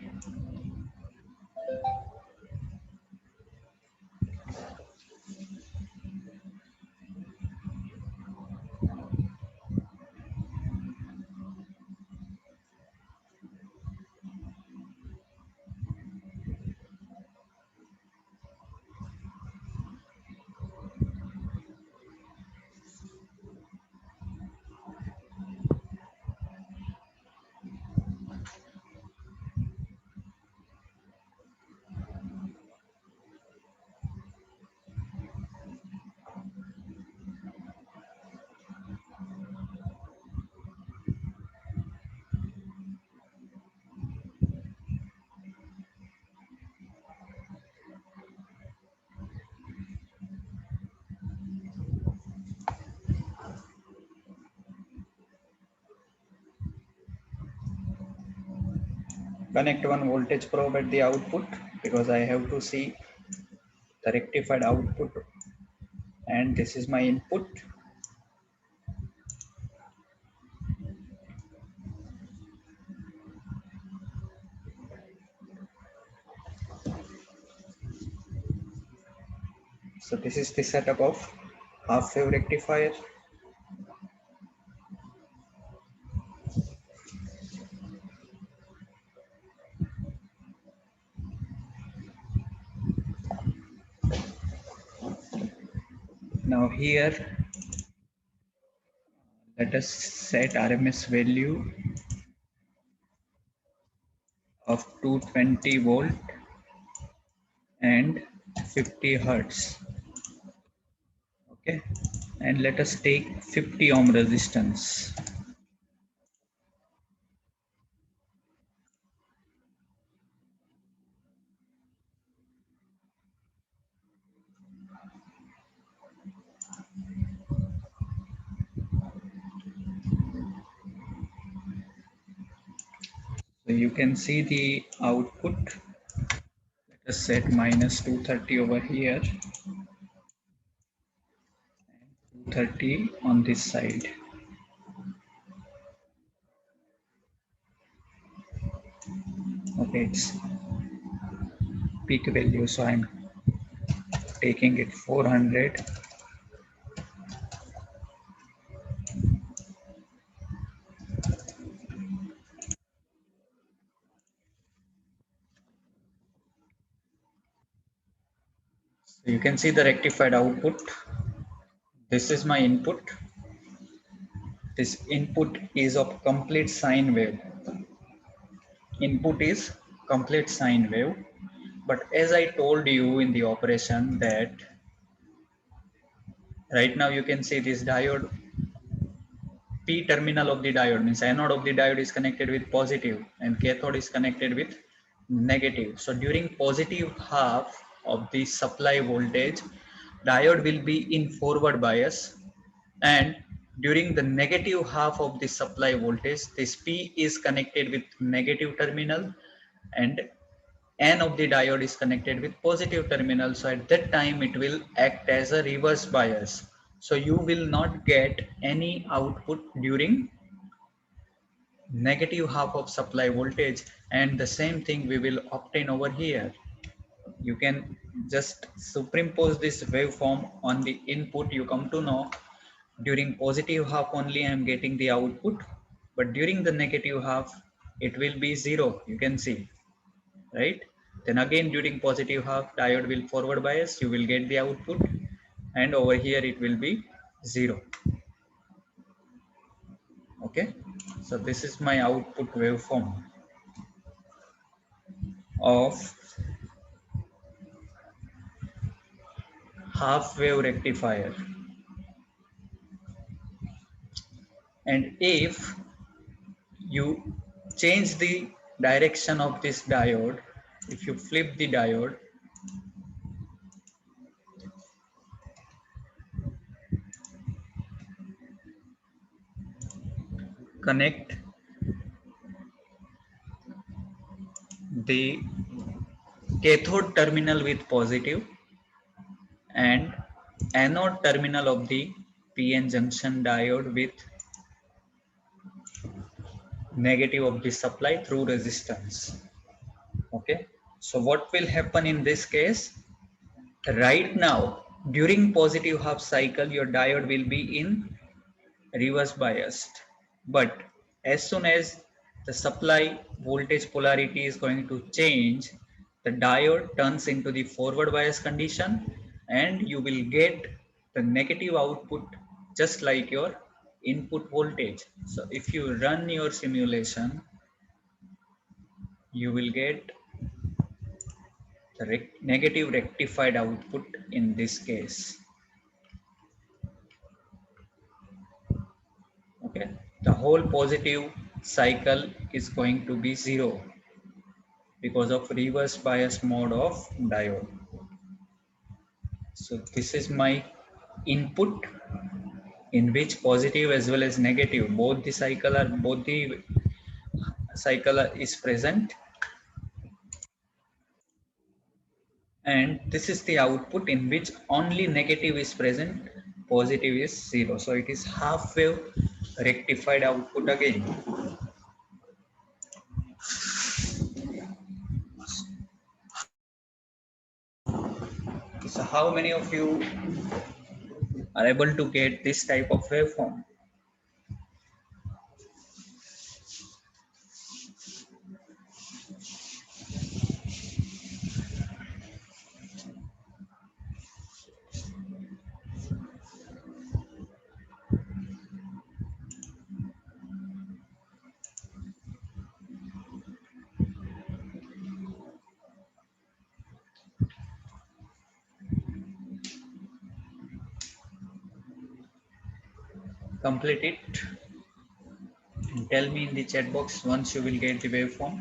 Connect one voltage probe at the output because I have to see the rectified output, and this is my input. So this is the setup of half wave rectifier. Now here let us set RMS value of 220 volt and 50 hertz. Okay, and let us take 50 ohm resistance. So you can see the output. Let us set minus 230 over here and 230 on this side. Okay, it's peak value, so I'm taking it 400. So you can see the rectified output. This is my input. This input is of complete sine wave. Input is complete sine wave. But as I told you in the operation that right now you can see this diode, P terminal of the diode means anode of the diode is connected with positive and cathode is connected with negative. So during positive half of the supply voltage, diode will be in forward bias, and during the negative half of the supply voltage, this P is connected with negative terminal and N of the diode is connected with positive terminal. So at that time it will act as a reverse bias. So you will not get any output during negative half of supply voltage, and the same thing we will obtain over here. You can just superimpose this waveform on the input. You come to know during positive half only I am getting the output, but during the negative half it will be zero. You can see, right? Then again during positive half diode will forward bias, you will get the output, and over here it will be zero. Okay, so this is my output waveform of half wave rectifier. And if you change the direction of this diode, if you flip the diode, connect the cathode terminal with positive and anode terminal of the PN junction diode with negative of the supply through resistance. Okay, so what will happen in this case? Right now, during positive half cycle, your diode will be in reverse biased. But as soon as the supply voltage polarity is going to change, the diode turns into the forward bias condition and you will get the negative output just like your input voltage. So if you run your simulation, you will get the negative rectified output in this case. Okay, the whole positive cycle is going to be zero because of reverse bias mode of diode. So this is my input in which positive as well as negative both the cycle is present, and this is the output in which only negative is present, positive is zero. So it is half wave rectified output again. So how many of you are able to get this type of waveform? Complete it and tell me in the chat box once you will get the waveform.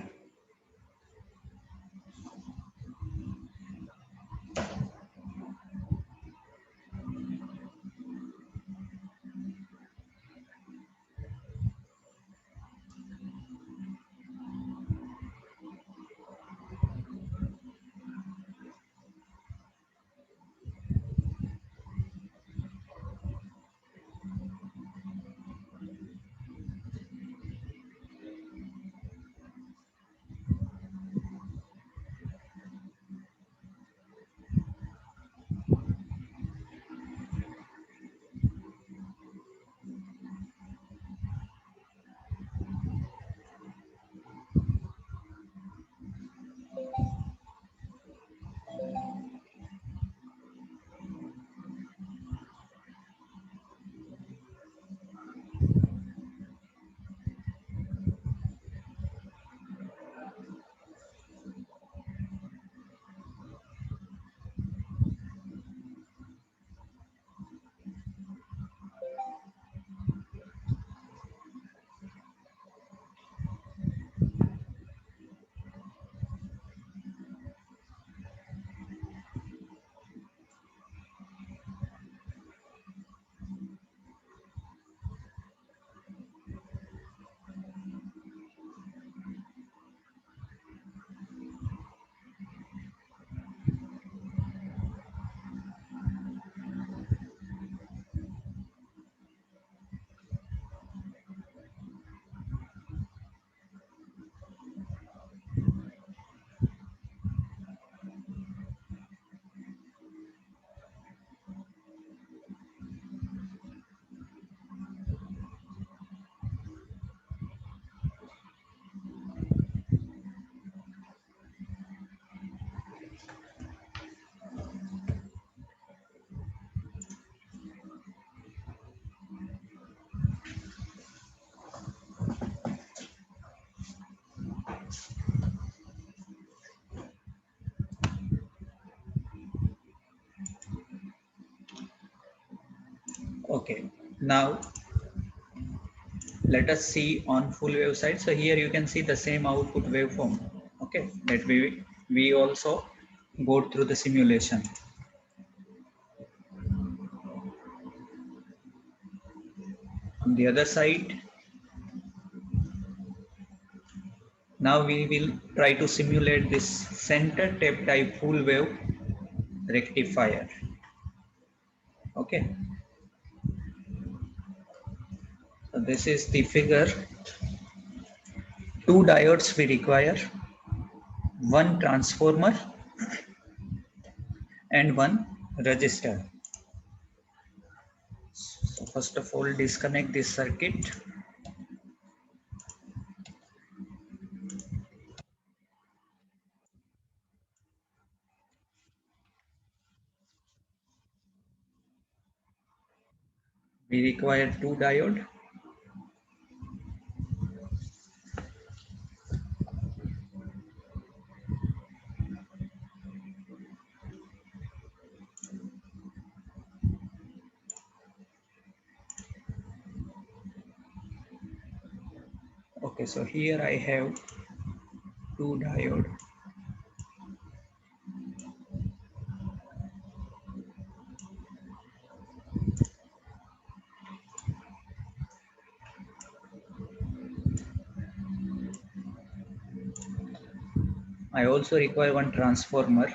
Okay, now let us see on full wave side. So here you can see the same output waveform. Okay, that we also go through the simulation. On the other side, now we will try to simulate this center tape type full wave rectifier. Okay, so this is the figure. Two diodes we require, one transformer and one resistor. So first of all, disconnect this circuit. We require two diode. Okay, so here I have two diode. I also require one transformer.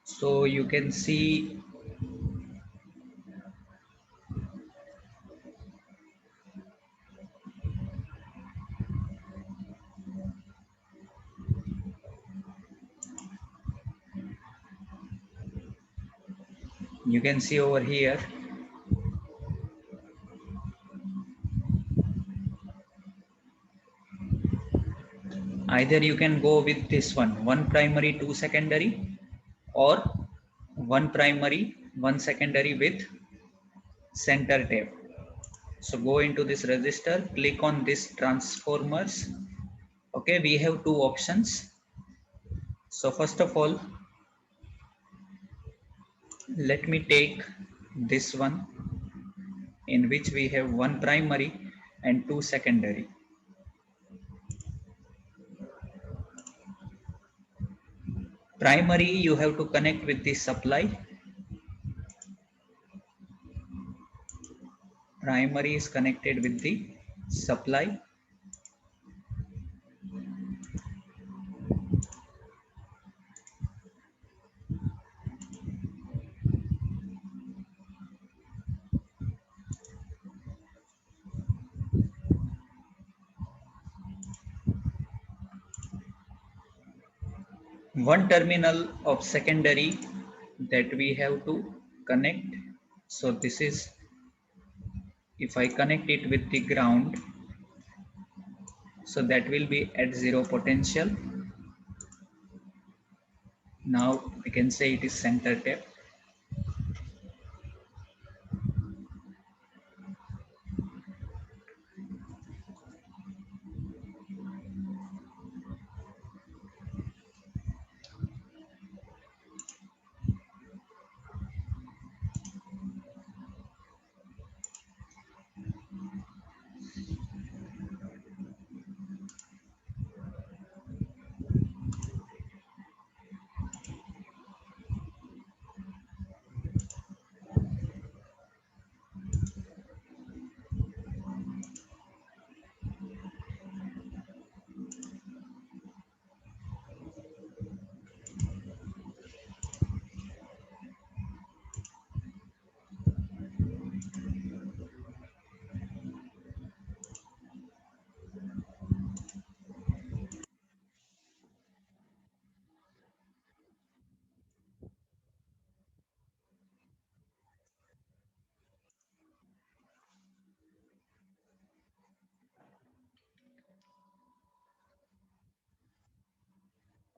So you can see over here either you can go with this one primary, two secondary, or one primary, one secondary with center tape. So go into this resistor, click on this transformers. Okay, we have two options. So first of all, let me take this one in which we have one primary and two secondary. Primary you have to connect with the supply. Primary is connected with the supply. One terminal of secondary that we have to connect. So this is, if I connect it with the ground, so that will be at zero potential. Now we can say it is center tape.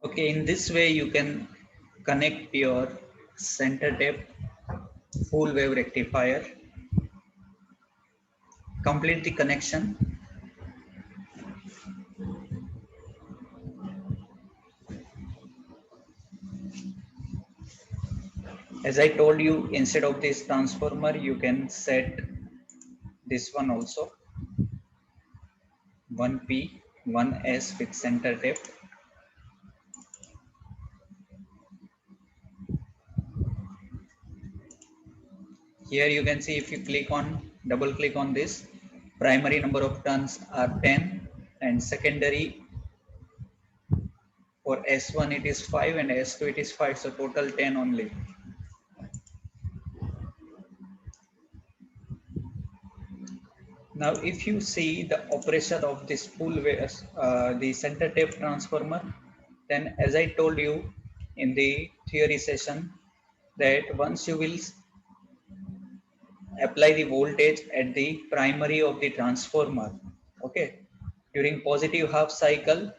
Okay, in this way you can connect your center tape full wave rectifier. Complete the connection. As I told you, instead of this transformer, you can set this one also, 1P 1S with center tape. Here you can see, if you double click on this, primary number of turns are 10 and secondary for S1 it is 5 and S2 it is 5, so total 10 only. Now if you see the operation of this the center tape transformer, then as I told you in the theory session, that once you will apply the voltage at the primary of the transformer, okay, during positive half cycle,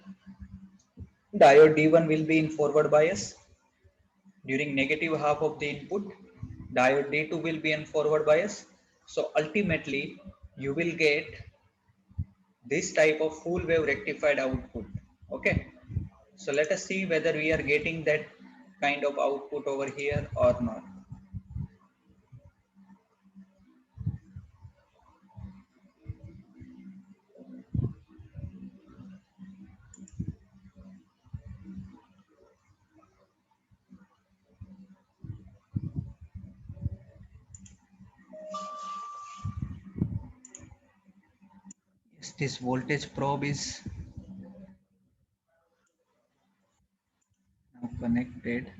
diode D1 will be in forward bias. During negative half of the input, diode D2 will be in forward bias. So ultimately, you will get this type of full wave rectified output. Okay. So let us see whether we are getting that kind of output over here or not. Yes, this voltage probe is now connected.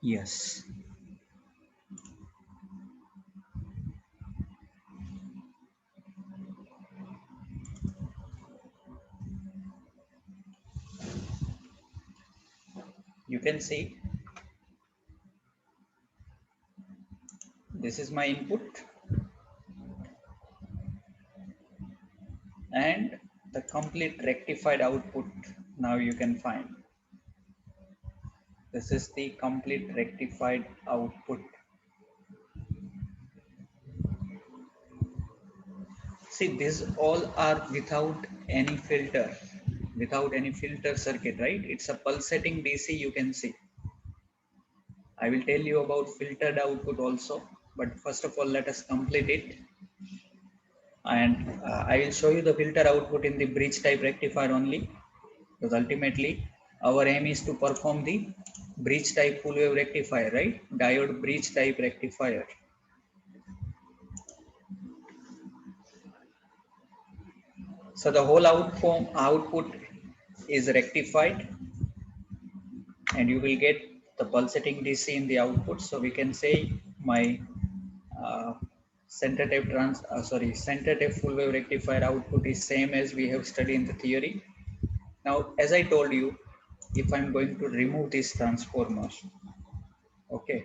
Yes. You can see this is my input and the complete rectified output. Now you can find this is the complete rectified output. See, these all are without any filter, circuit, right? It's a pulsating DC, you can see. I will tell you about filtered output also, but first of all, let us complete it. And I will show you the filter output in the bridge type rectifier only, because ultimately our aim is to perform the bridge type full wave rectifier, right? Diode bridge type rectifier. So the whole output is rectified and you will get the pulsating DC in the output. So we can say my uh, center tape full wave rectifier output is same as we have studied in the theory. Now, as I told you, if I'm going to remove this transformer, okay,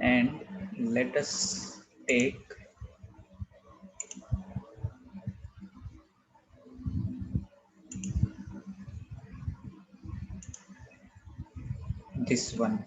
and let us take this one.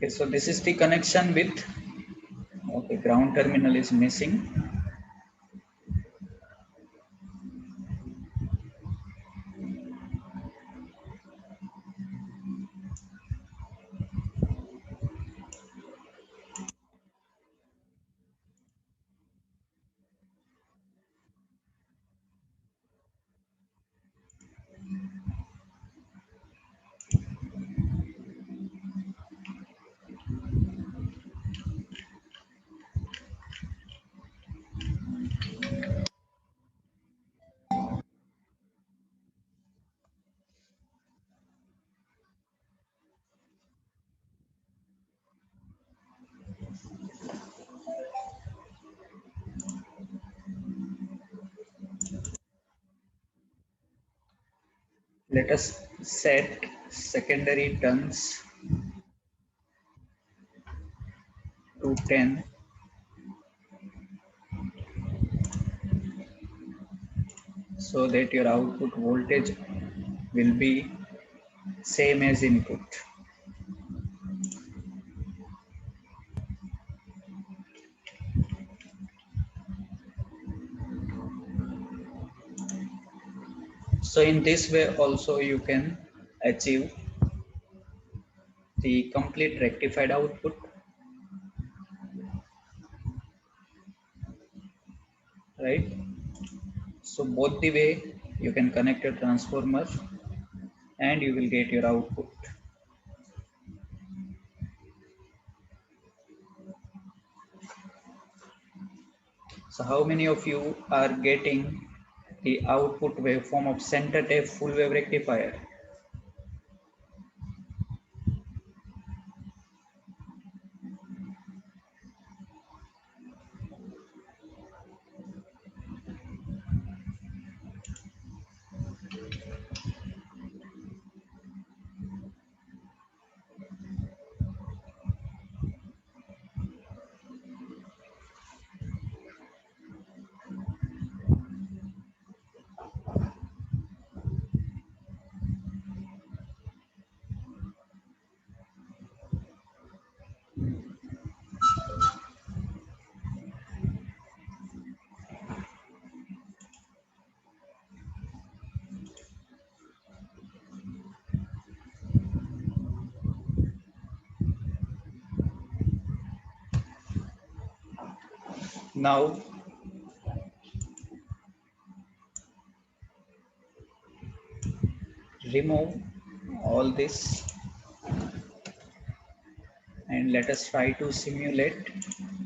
Okay, so this is the connection with, okay, ground terminal is missing. Let us set secondary turns to 10, so that your output voltage will be same as input. So in this way also you can achieve the complete rectified output, right? So both the way you can connect a transformer and you will get your output. So how many of you are getting the output waveform of center tape full wave rectifier? Now remove all this and let us try to simulate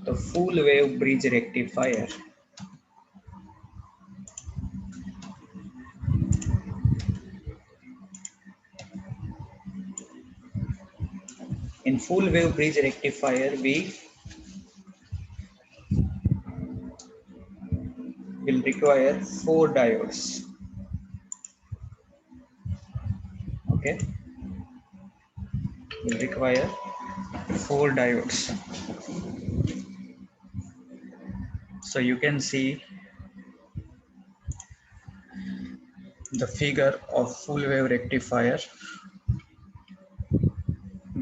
the full wave bridge rectifier. In full wave bridge rectifier, we will require 4 diodes. Okay, will require 4 diodes. So you can see the figure of full wave rectifier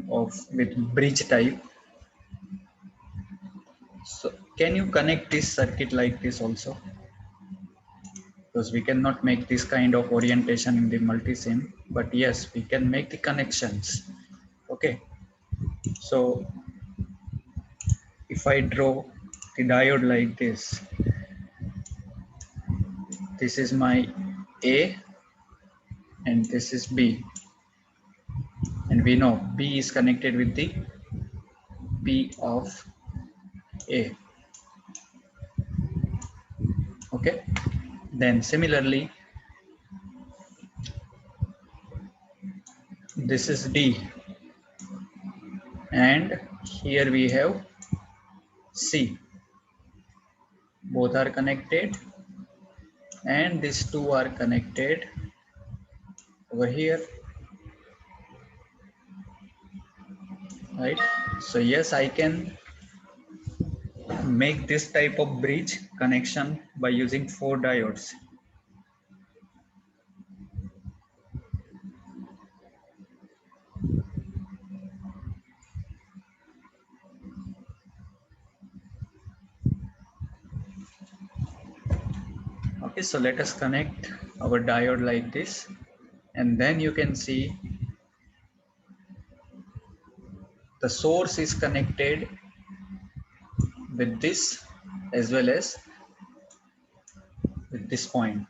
of with bridge type. So can you connect this circuit like this also? Because we cannot make this kind of orientation in the multisim, but yes, we can make the connections. Okay, so if I draw the diode like this is my A and this is B, and we know B is connected with the P of A. Okay, then similarly this is D, and here we have C. Both are connected, and these two are connected over here, right? So yes, I can make this type of bridge connection by using 4 diodes. Okay, so let us connect our diode like this, and then you can see the source is connected with this as well as with this point.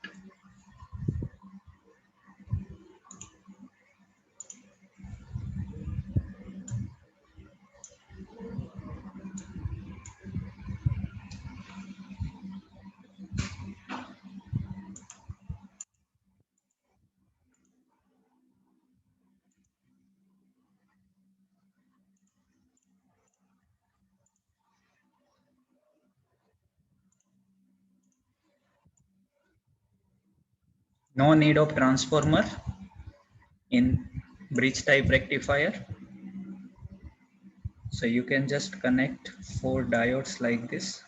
No need of transformer in bridge type rectifier. So you can just connect 4 diodes like this.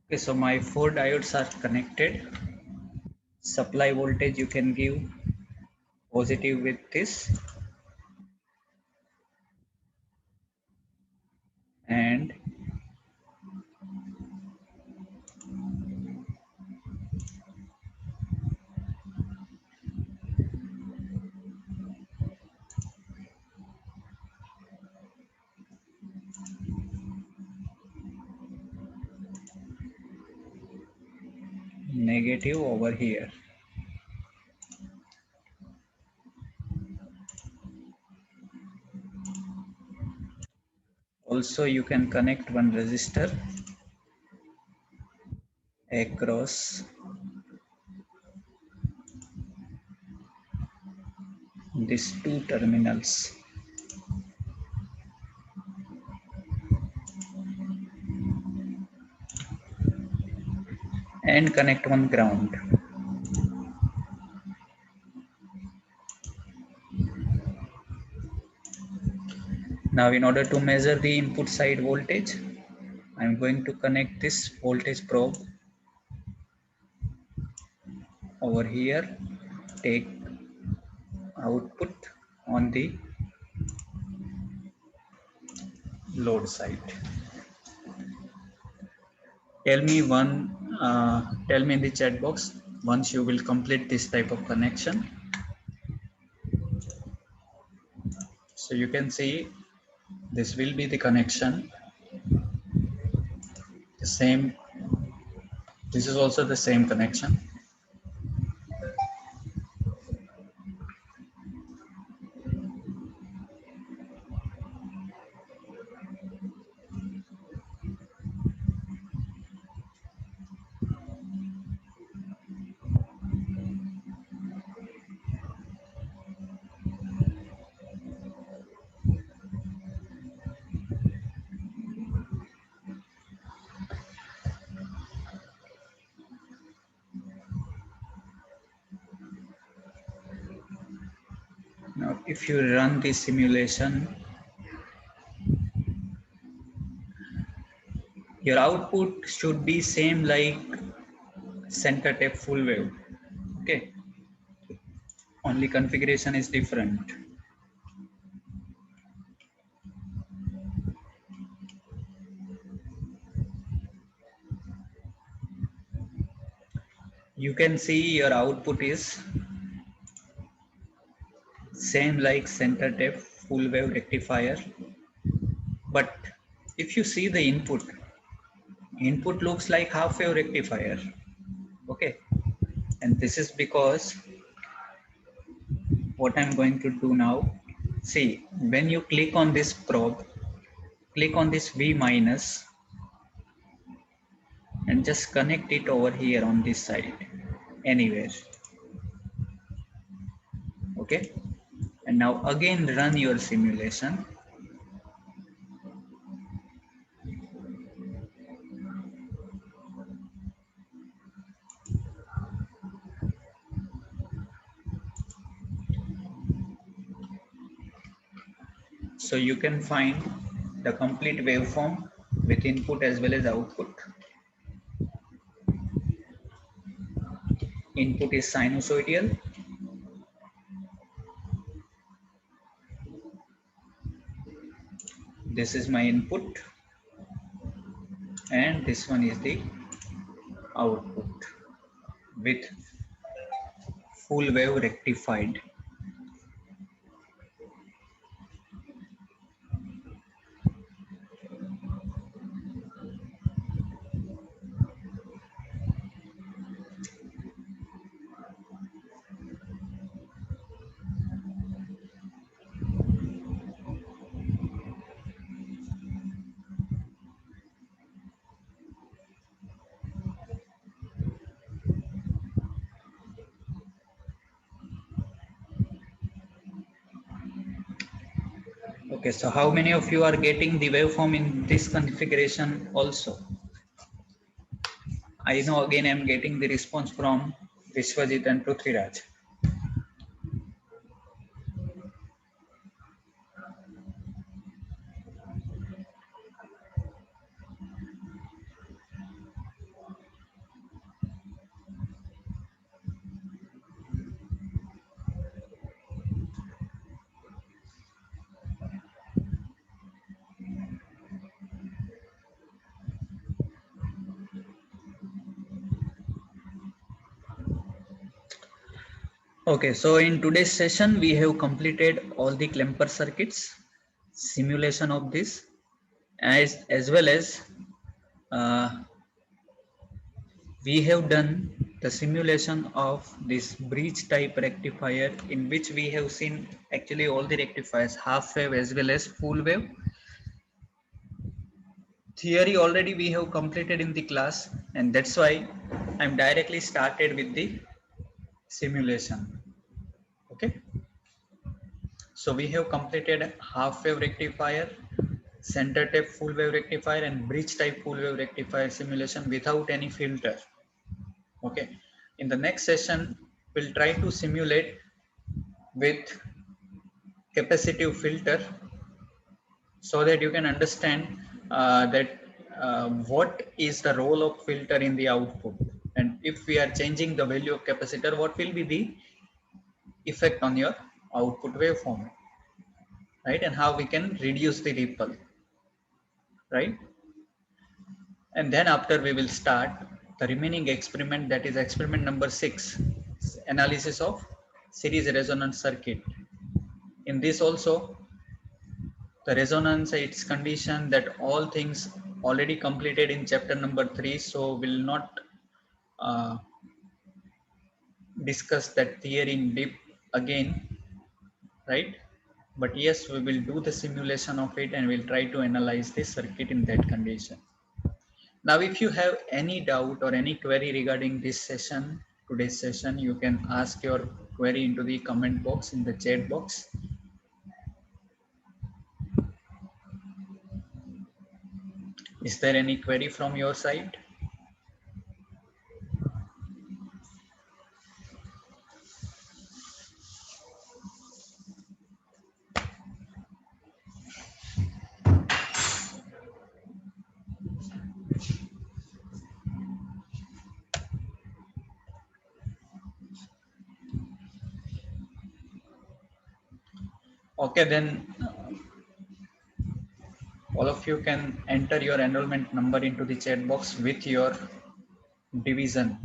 Okay, so my 4 diodes are connected. Supply voltage you can give positive with this, and negative over here. Also you can connect one resistor across these 2 terminals. And connect one ground. Now in order to measure the input side voltage, I am going to connect this voltage probe over here, take output on the load side. Tell me in the chat box once you will complete this type of connection. So you can see this will be the connection. The same, this is also the same connection. if you run the simulation, your output should be same like center tape full wave. Okay, only configuration is different. You can see your output is same like center tape full wave rectifier, but if you see the input looks like half wave rectifier. Okay, and this is because what I'm going to do now, see, when you click on this probe, click on this V minus and just connect it over here on this side, anywhere. Okay, and now again run your simulation. So you can find the complete waveform with input as well as output. Input is sinusoidal. This is my input and this one is the output with full wave rectified. Okay, so how many of you are getting the waveform in this configuration also? I know again I'm getting the response from Vishwajit and Prithviraj. Okay, so in today's session, we have completed all the Klemper circuits, simulation of this, as well as uh, we have done the simulation of this bridge type rectifier, in which we have seen actually all the rectifiers, half wave as well as full wave. Theory already we have completed in the class, and that's why I'm directly started with the simulation. Okay, so we have completed half wave rectifier, center tape full wave rectifier, and bridge type full wave rectifier simulation without any filter. Okay, in the next session we'll try to simulate with capacitive filter, so that you can understand that what is the role of filter in the output, and if we are changing the value of capacitor, what will be the effect on your output waveform, right? And how we can reduce the ripple, right? And then after we will start the remaining experiment, that is experiment number 6, analysis of series resonance circuit. In this also, the resonance, its condition, that all things already completed in chapter number 3, so will not uh, discuss that theory in deep again, right? But yes, we will do the simulation of it and we'll try to analyze the circuit in that condition. Now, if you have any doubt or any query regarding this session, today's session, you can ask your query into the comment box in the chat box. Is there any query from your side? Okay, then all of you can enter your enrollment number into the chat box with your division.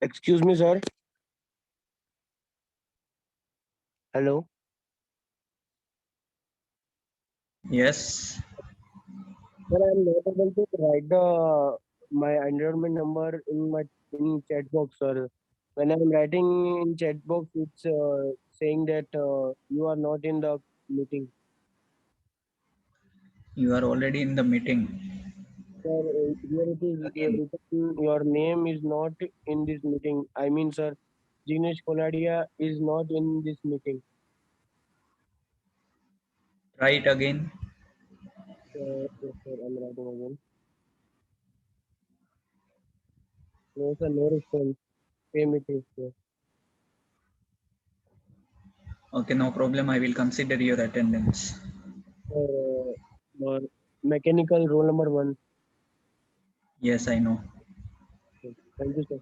Excuse me, sir. Hello. Yes. Sir, I'm not able to write the my enrollment number in chat box, sir. When I'm writing in chat box, it's saying that you are not in the meeting. You are already in the meeting. Sir, here it is Again, written, your name is not in this meeting. I mean, sir, Jinesh Koladia is not in this meeting. try it again. Yes, sir, I'm writing again. No, sir, no response. Same it is, sir. Okay, no problem. I will consider your attendance. Or mechanical roll number 1. Yes, I know. Thank you, sir.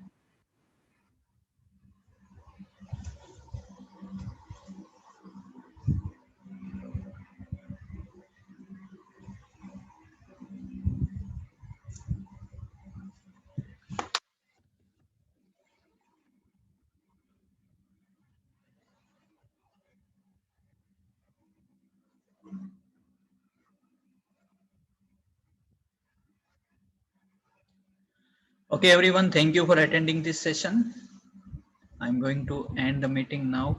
Okay, everyone, thank you for attending this session. I'm going to end the meeting now.